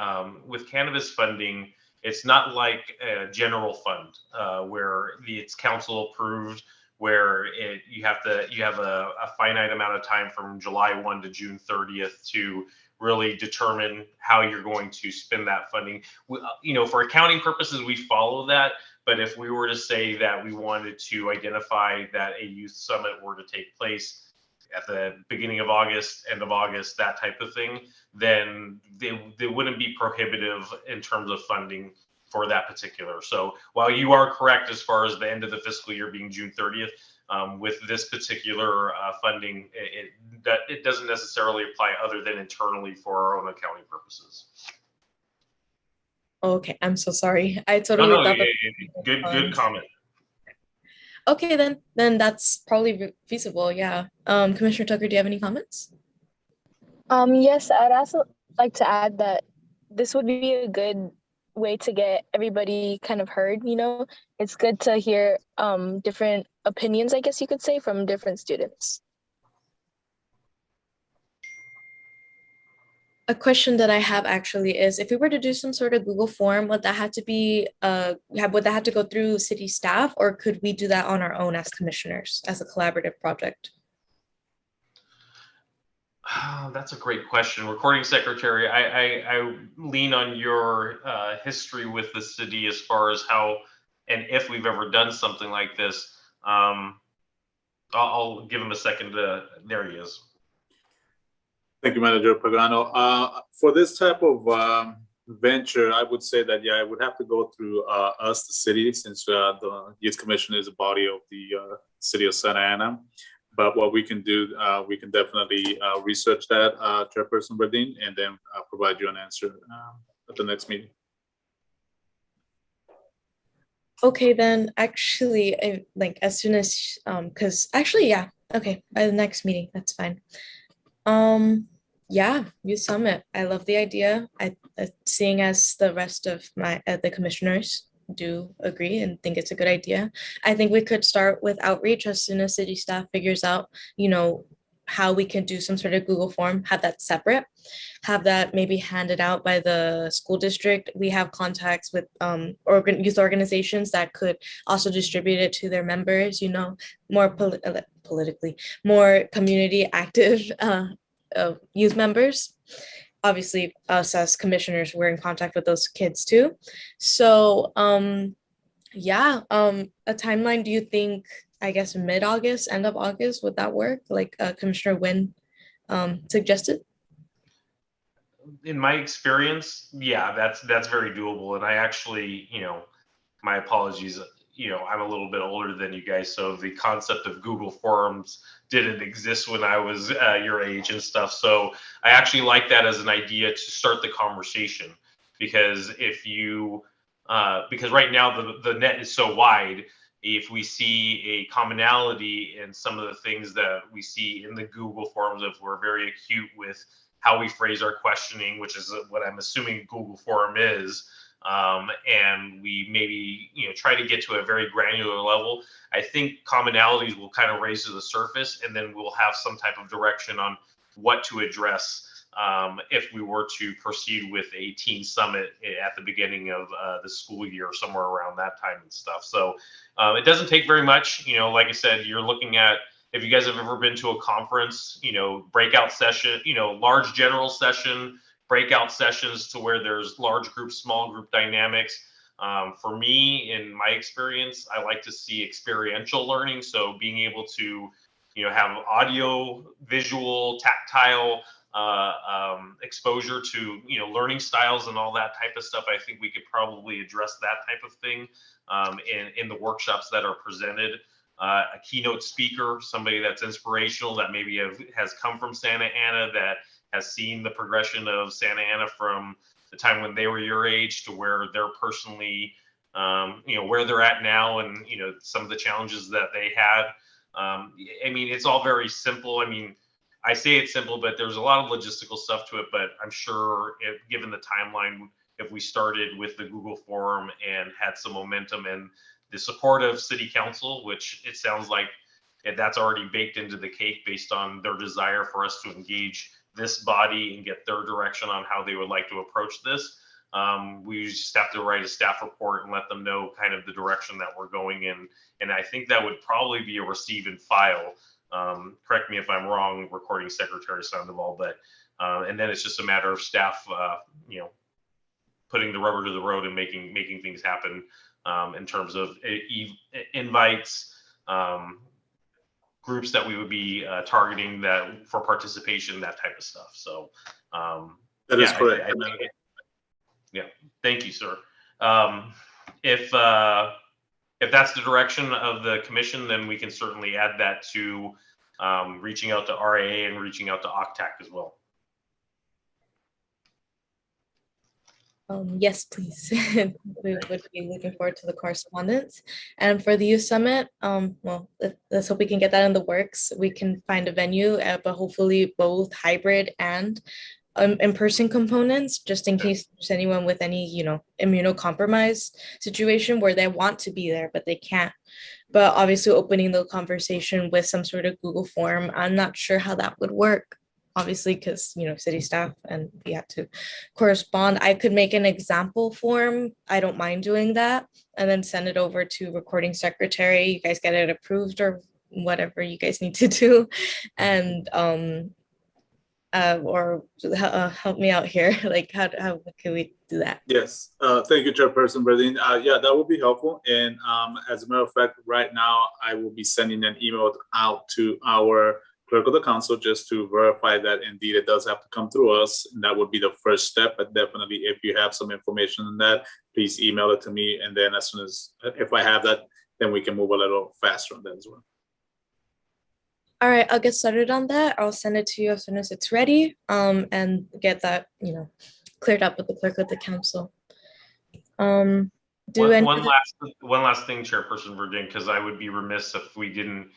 Speaker 7: with cannabis funding, it's not like a general fund where it's council approved, where you have a finite amount of time from July 1 to June 30th to really determine how you're going to spend that funding. For accounting purposes, we follow that. But if we were to say that we wanted to identify that a youth summit were to take place at the beginning of August, end of August, that type of thing, then they wouldn't be prohibitive in terms of funding for that particular. So while you are correct as far as the end of the fiscal year being June 30th, with this particular funding, it doesn't necessarily apply other than internally for our own accounting purposes.
Speaker 2: Okay, I'm so sorry. I totally thought
Speaker 7: good comment.
Speaker 2: Okay, then that's probably feasible. Yeah. Commissioner Tucker, do you have any comments?
Speaker 8: Yes, I'd also like to add that this would be a good way to get everybody kind of heard. It's good to hear different opinions, I guess you could say, from different students.
Speaker 2: A question that I have actually is, if we were to do some sort of Google form, would that have to go through city staff, or could we do that on our own as commissioners, as a collaborative project?
Speaker 7: That's a great question. Recording Secretary, I lean on your history with the city as far as how and if we've ever done something like this. I'll give him a second. There he is.
Speaker 1: Thank you, Manager Pagano. For this type of venture, I would say that, it would have to go through us, the city, since the Youth Commission is a body of the city of Santa Ana. But what we can do, we can definitely research that, Chairperson Verdin, and then provide you an answer at the next meeting. Okay,
Speaker 2: then actually, as soon as, okay, by the next meeting, that's fine. Youth Summit. I love the idea. Seeing as the rest of the commissioners do agree and think it's a good idea. I think we could start with outreach as soon as city staff figures out, how we can do some sort of Google form, have that separate, have that maybe handed out by the school district. We have contacts with youth organizations that could also distribute it to their members, more politically, more community active youth members. Obviously, us as commissioners, we're in contact with those kids too. So a timeline, do you think, I guess mid-August, end of August, would that work? Like Commissioner Nguyen suggested?
Speaker 7: In my experience, that's very doable. And I actually, my apologies, I'm a little bit older than you guys, so the concept of Google Forms didn't exist when I was your age and stuff. So I actually like that as an idea to start the conversation, because if you because right now the net is so wide. If we see a commonality in some of the things that we see in the Google Forms, if we're very acute with how we phrase our questioning, which is what I'm assuming Google Form is, and we maybe try to get to a very granular level, I think commonalities will kind of raise to the surface, and then we'll have some type of direction on what to address if we were to proceed with a teen summit at the beginning of the school year, somewhere around that time and stuff. So it doesn't take very much. Like I said, you're looking at, if you guys have ever been to a conference, breakout session, large general session, breakout sessions to where there's large group, small group dynamics. For me, in my experience, I like to see experiential learning. So being able to, have audio, visual, tactile exposure to, learning styles and all that type of stuff. I think we could probably address that type of thing in the workshops that are presented. A keynote speaker, somebody that's inspirational, that maybe has come from Santa Ana, that has seen the progression of Santa Ana from the time when they were your age to where they're personally, where they're at now, and some of the challenges that they had. I mean, it's all very simple. I mean, I say it's simple, but there's a lot of logistical stuff to it. But I'm sure, given the timeline, if we started with the Google Forum and had some momentum and the support of City Council, which it sounds like that's already baked into the cake based on their desire for us to engage this body and get their direction on how they would like to approach this. We just have to write a staff report and let them know kind of the direction that we're going in. And I think that would probably be a receive and file. Correct me if I'm wrong, recording secretary Sandoval, but and then it's just a matter of staff, putting the rubber to the road and making things happen in terms of invites, groups that we would be targeting that for participation, that type of stuff. So
Speaker 1: that is correct.
Speaker 7: Yeah, thank you, sir. If that's the direction of the commission, then we can certainly add that to reaching out to RAA and reaching out to OCTAC as well.
Speaker 2: Yes, please. We would be looking forward to the correspondence. And for the youth summit, well, let's hope we can get that in the works. We can find a venue, but hopefully both hybrid and in-person components, just in case there's anyone with any, immunocompromised situation where they want to be there, but they can't. But obviously opening the conversation with some sort of Google form, I'm not sure how that would work. Obviously, because, city staff and we have to correspond. I could make an example form. I don't mind doing that, and then send it over to recording secretary. You guys get it approved or whatever you guys need to do. And or help me out here. Like, how can we do that?
Speaker 1: Yes, thank you, Chairperson Berdine. Yeah, that would be helpful. And as a matter of fact, right now, I will be sending an email out to our clerk of the council just to verify that indeed it does have to come through us. And that would be the first step. But definitely, if you have some information on that, please email it to me. And then as soon as, if I have that, then we can move a little faster on that as well.
Speaker 2: All right, I'll get started on that. I'll send it to you as soon as it's ready, and get that, cleared up with the clerk of the council.
Speaker 7: One last thing, Chairperson Verdin, because I would be remiss if we didn't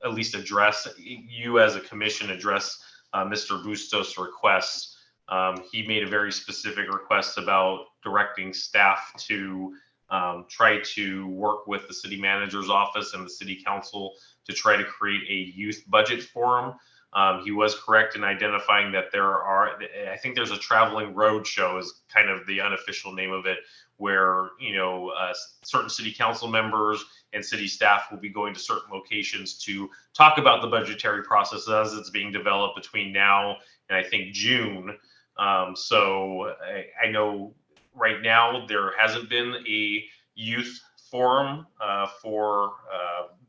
Speaker 7: at least address, you as a commission address Mr. Bustos' requests. He made a very specific request about directing staff to try to work with the city manager's office and the city council to try to create a youth budget forum. He was correct in identifying that I think there's a traveling road show is kind of the unofficial name of it, where, certain city council members and city staff will be going to certain locations to talk about the budgetary process as it's being developed between now and I think June. So I know right now there hasn't been a youth forum for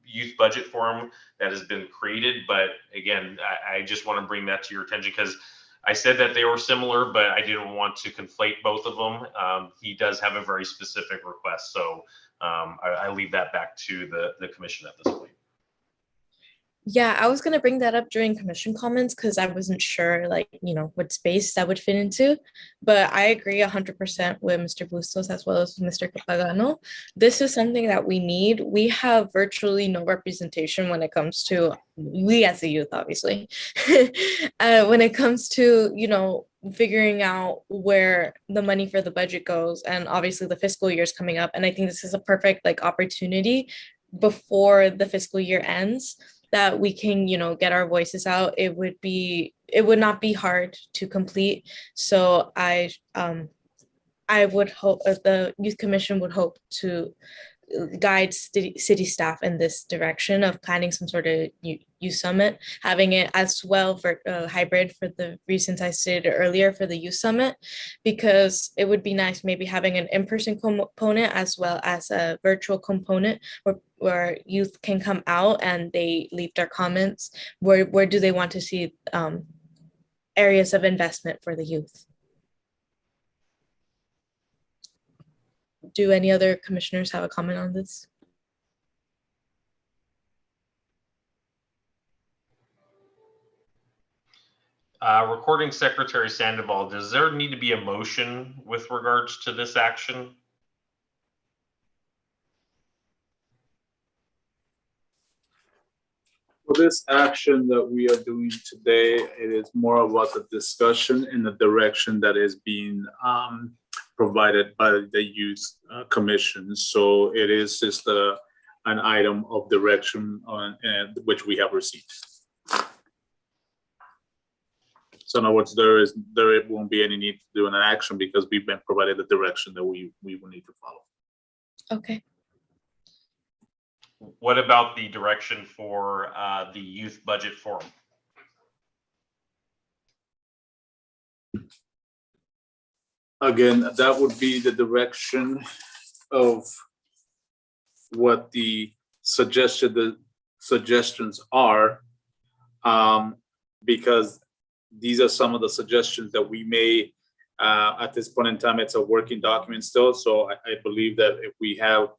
Speaker 7: youth budget forum that has been created. But again, I just want to bring that to your attention because I said that they were similar, but I didn't want to conflate both of them. He does have a very specific request. So I leave that back to the commission at this point.
Speaker 2: Yeah, I was gonna bring that up during commission comments because I wasn't sure, like, what space that would fit into. But I agree 100% with Mr. Bustos as well as Mr. Capagano. This is something that we need. We have virtually no representation when it comes to we as a youth, obviously. When it comes to, figuring out where the money for the budget goes, and obviously the fiscal year is coming up. And I think this is a perfect like opportunity before the fiscal year ends that we can get our voices out. It would not be hard to complete. So I would hope the youth commission would hope to guide city staff in this direction of planning some sort of youth summit, having it as well for hybrid for the reasons I stated earlier for the youth summit, because it would be nice maybe having an in-person component as well as a virtual component where youth can come out and they leave their comments. Where do they want to see areas of investment for the youth? Do any other commissioners have a comment on this?
Speaker 7: Recording Secretary Sandoval, does there need to be a motion with regards to this action?
Speaker 1: For this action that we are doing today, it is more about the discussion in the direction that is being provided by the youth commission. So it is just an item of direction which we have received. So in other words, there won't be any need to do an action because we've been provided the direction that we will need to follow.
Speaker 2: Okay.
Speaker 7: What about the direction for the youth budget forum?
Speaker 1: Again, that would be the direction of what the suggestions are, because these are some of the suggestions that we may, at this point in time, it's a working document still. So I believe that if we have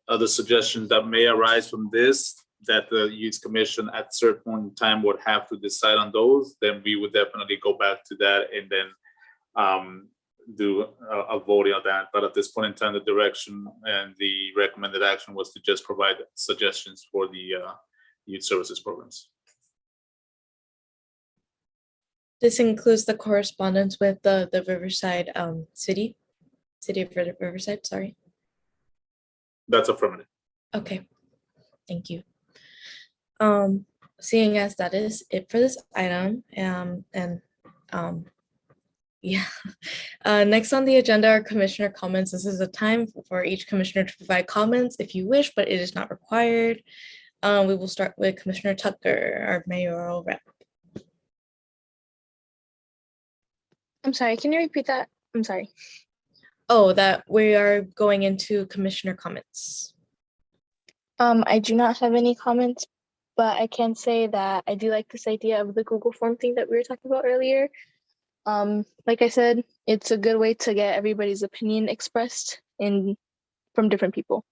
Speaker 1: other suggestions that may arise from this, that the youth commission at certain point in time would have to decide on those, then we would definitely go back to that and then do a vote on that. But at this point in time, the direction and the recommended action was to just provide suggestions for the youth services programs.
Speaker 2: This includes the correspondence with the Riverside city of Riverside, sorry.
Speaker 1: That's affirmative.
Speaker 2: Okay, thank you. Seeing as that is it for this item, yeah. Next on the agenda are commissioner comments. This is a time for each commissioner to provide comments if you wish, but it is not required. We will start with Commissioner Tucker, our mayoral rep.
Speaker 8: I'm sorry, can you repeat that? I'm sorry.
Speaker 2: Oh, that we are going into commissioner comments.
Speaker 8: I do not have any comments, but I can say that I do like this idea of the Google form thing that we were talking about earlier. Like I said, it's a good way to get everybody's opinion expressed from different people.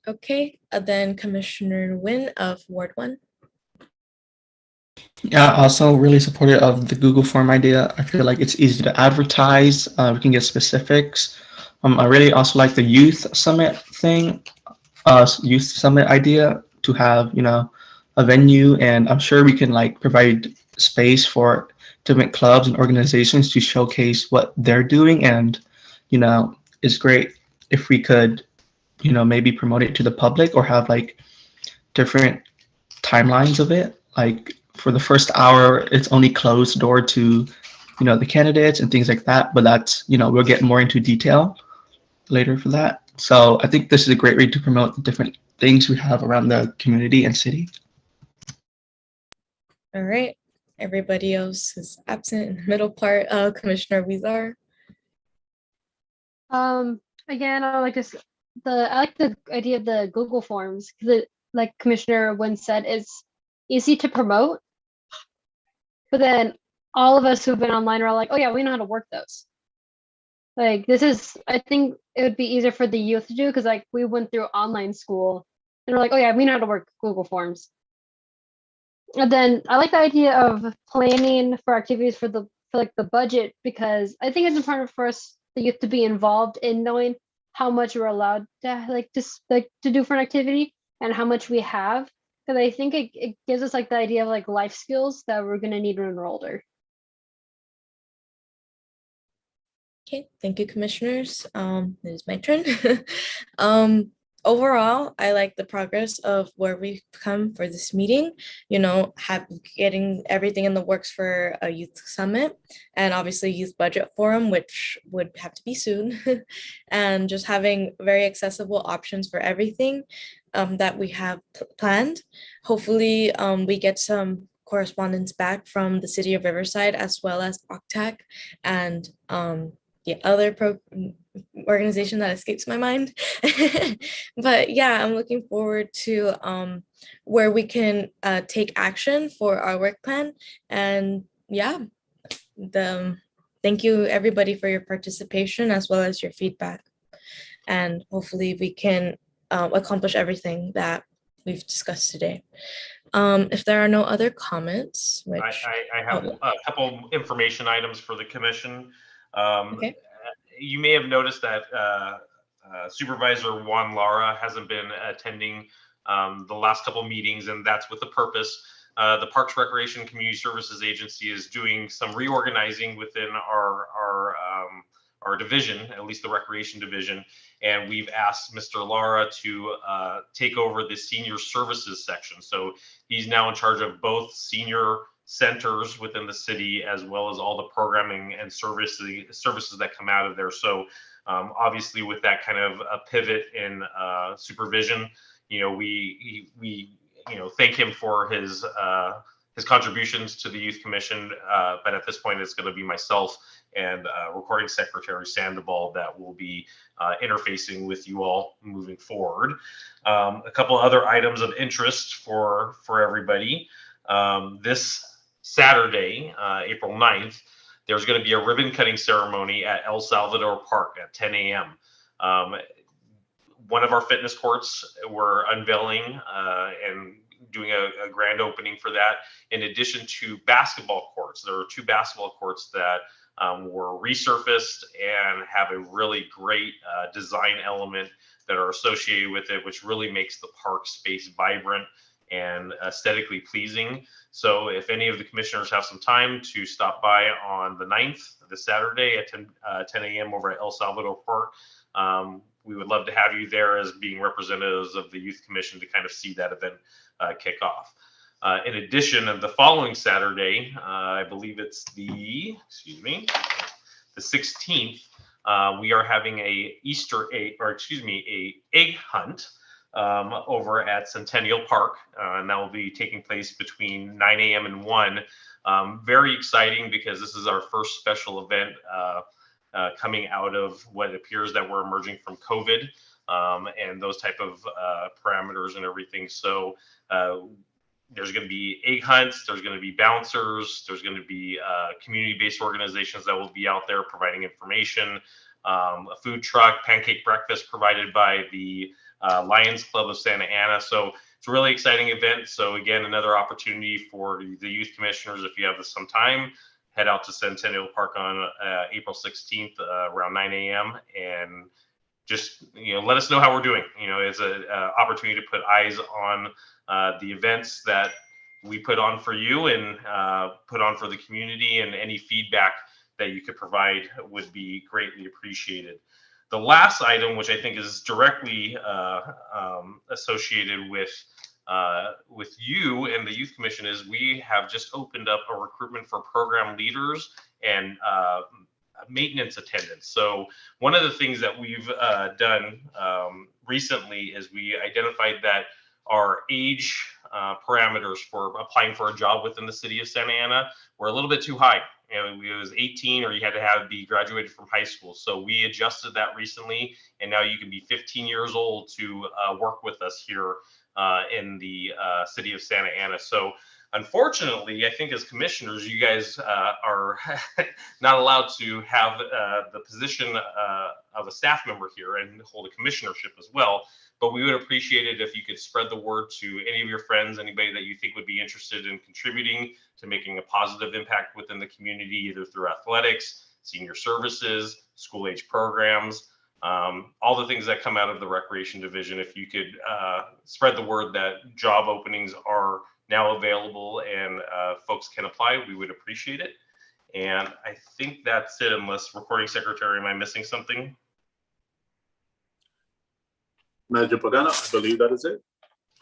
Speaker 2: Okay, then Commissioner Nguyen of Ward 1.
Speaker 6: Yeah, also really supportive of the Google form idea. I feel like it's easy to advertise. We can get specifics. I really also like the youth summit thing, youth summit idea to have, a venue, and I'm sure we can like provide space for different clubs and organizations to showcase what they're doing. And, it's great if we could, maybe promote it to the public or have like different timelines of it. Like for the first hour, it's only closed door to, the candidates and things like that. But that's, we'll get more into detail later for that. So I think this is a great way to promote the different things we have around the community and city.
Speaker 2: All right. Everybody else is absent in the middle part. Commissioner Huizar.
Speaker 4: Again, I like this. I like the idea of the Google Forms because, like Commissioner Nguyen said, it's easy to promote. But then all of us who've been online are like, oh yeah, we know how to work those. Like I think it would be easier for the youth to do because like we went through online school And we're like, oh yeah, we know how to work Google Forms. And then I like the idea of planning for activities for like the budget, because I think it's important for us, the youth, to be involved in knowing how much we're allowed to to do for an activity and how much we have. Because I think it gives us like the idea of like life skills that we're gonna need when we're older.
Speaker 2: Okay, thank you, commissioners. It is my turn. Overall, I like the progress of where we've come for this meeting. You know, getting everything in the works for a youth summit, and obviously youth budget forum, which would have to be soon, and just having very accessible options for everything that we have planned. Hopefully, we get some correspondence back from the city of Riverside as well as OCTAC and the other organization that escapes my mind. But yeah, I'm looking forward to where we can take action for our work plan. And yeah, thank you everybody for your participation as well as your feedback. And hopefully we can accomplish everything that we've discussed today. If there are no other comments, which
Speaker 7: I have a couple information items for the commission.
Speaker 2: Okay.
Speaker 7: You may have noticed that Supervisor Juan Lara hasn't been attending the last couple meetings, and that's with a purpose. The Parks, Recreation, and Community Services Agency is doing some reorganizing within our division, at least the Recreation Division, and we've asked Mr. Lara to take over the Senior Services section. So he's now in charge of both senior centers within the city, as well as all the programming and services that come out of there. So obviously with that kind of a pivot in supervision, you know, we thank him for his contributions to the Youth Commission, but at this point it's going to be myself and Recording Secretary Sandoval that will be interfacing with you all moving forward. A couple other items of interest for everybody. This Saturday, April 9th, there's going to be a ribbon cutting ceremony at El Salvador Park at 10 a.m. One of our fitness courts we're unveiling and doing a grand opening for that. In addition to basketball courts, there are 2 basketball courts that were resurfaced and have a really great design element that are associated with it, which really makes the park space vibrant and aesthetically pleasing. So if any of the commissioners have some time to stop by on the 9th, this Saturday at 10 a.m. over at El Salvador Park, we would love to have you there as being representatives of the Youth Commission to kind of see that event kick off. In addition, of the following Saturday, I believe it's the 16th, we are having a egg hunt over at Centennial Park, and that will be taking place between 9 a.m. and 1. Very exciting because this is our first special event coming out of what appears that we're emerging from COVID and those type of parameters and everything. So there's going to be egg hunts, there's going to be bouncers, there's going to be community-based organizations that will be out there providing information, a food truck, pancake breakfast provided by the Lions Club of Santa Ana. So it's a really exciting event. So again, another opportunity for the youth commissioners, if you have some time, head out to Centennial Park on April 16th around 9 a.m. and just let us know how we're doing. It's an opportunity to put eyes on the events that we put on for you and put on for the community, and any feedback that you could provide would be greatly appreciated. The last item, which I think is directly associated with you and the Youth Commission, is we have just opened up a recruitment for program leaders and maintenance attendants. So one of the things that we've done recently is we identified that our age parameters for applying for a job within the city of Santa Ana were a little bit too high. It was 18, or you had to be graduated from high school. So we adjusted that recently, and now you can be 15 years old to work with us here in the city of Santa Ana. So unfortunately, I think as commissioners, you guys are not allowed to have the position of a staff member here and hold a commissionership as well. But we would appreciate it if you could spread the word to any of your friends, anybody that you think would be interested in contributing to making a positive impact within the community, either through athletics, senior services, school age programs, all the things that come out of the recreation division. If you could spread the word that job openings are now available and folks can apply, we would appreciate it. And I think that's it, unless recording secretary, am I missing something?
Speaker 1: Manager Pagano, I believe that is it.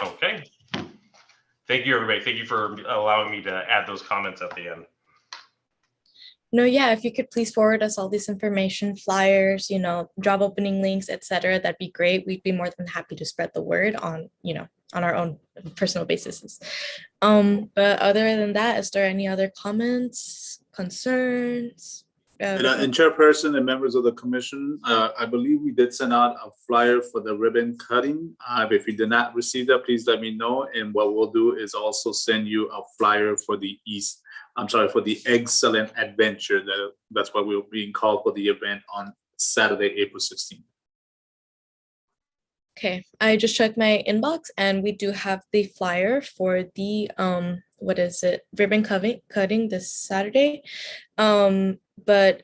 Speaker 7: Okay. Thank you, everybody. Thank you for allowing me to add those comments at the end.
Speaker 2: No, yeah, if you could please forward us all this information, flyers, you know, job opening links, etc., that'd be great. We'd be more than happy to spread the word on, you know, on our own personal basis. But other than that, is there any other comments, concerns?
Speaker 1: And chairperson and members of the commission, I believe we did send out a flyer for the ribbon cutting. If you did not receive that, please let me know. And what we'll do is also send you a flyer for the for the Excellent Adventure. That's what we're being called for the event on Saturday, April 16th.
Speaker 2: Okay, I just checked my inbox and we do have the flyer for the what is it, ribbon cutting this Saturday. But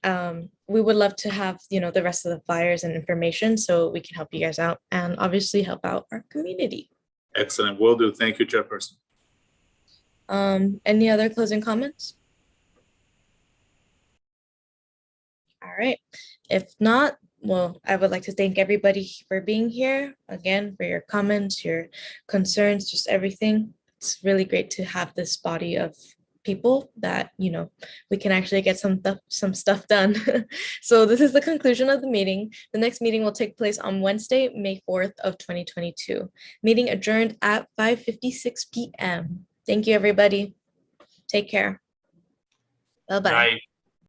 Speaker 2: we would love to have, you know, the rest of the flyers and information so we can help you guys out and obviously help out our community.
Speaker 1: Excellent, will do. Thank you, chairperson.
Speaker 2: Any other closing comments? All right, if not, well, I would like to thank everybody for being here, again, for your comments, your concerns, just everything. It's really great to have this body of people that, you know, we can actually get some stuff done. So this is the conclusion of the meeting. The next meeting will take place on Wednesday, May 4th of 2022. Meeting adjourned at 5:56 p.m. Thank you, everybody. Take care. Bye-bye.
Speaker 7: Bye.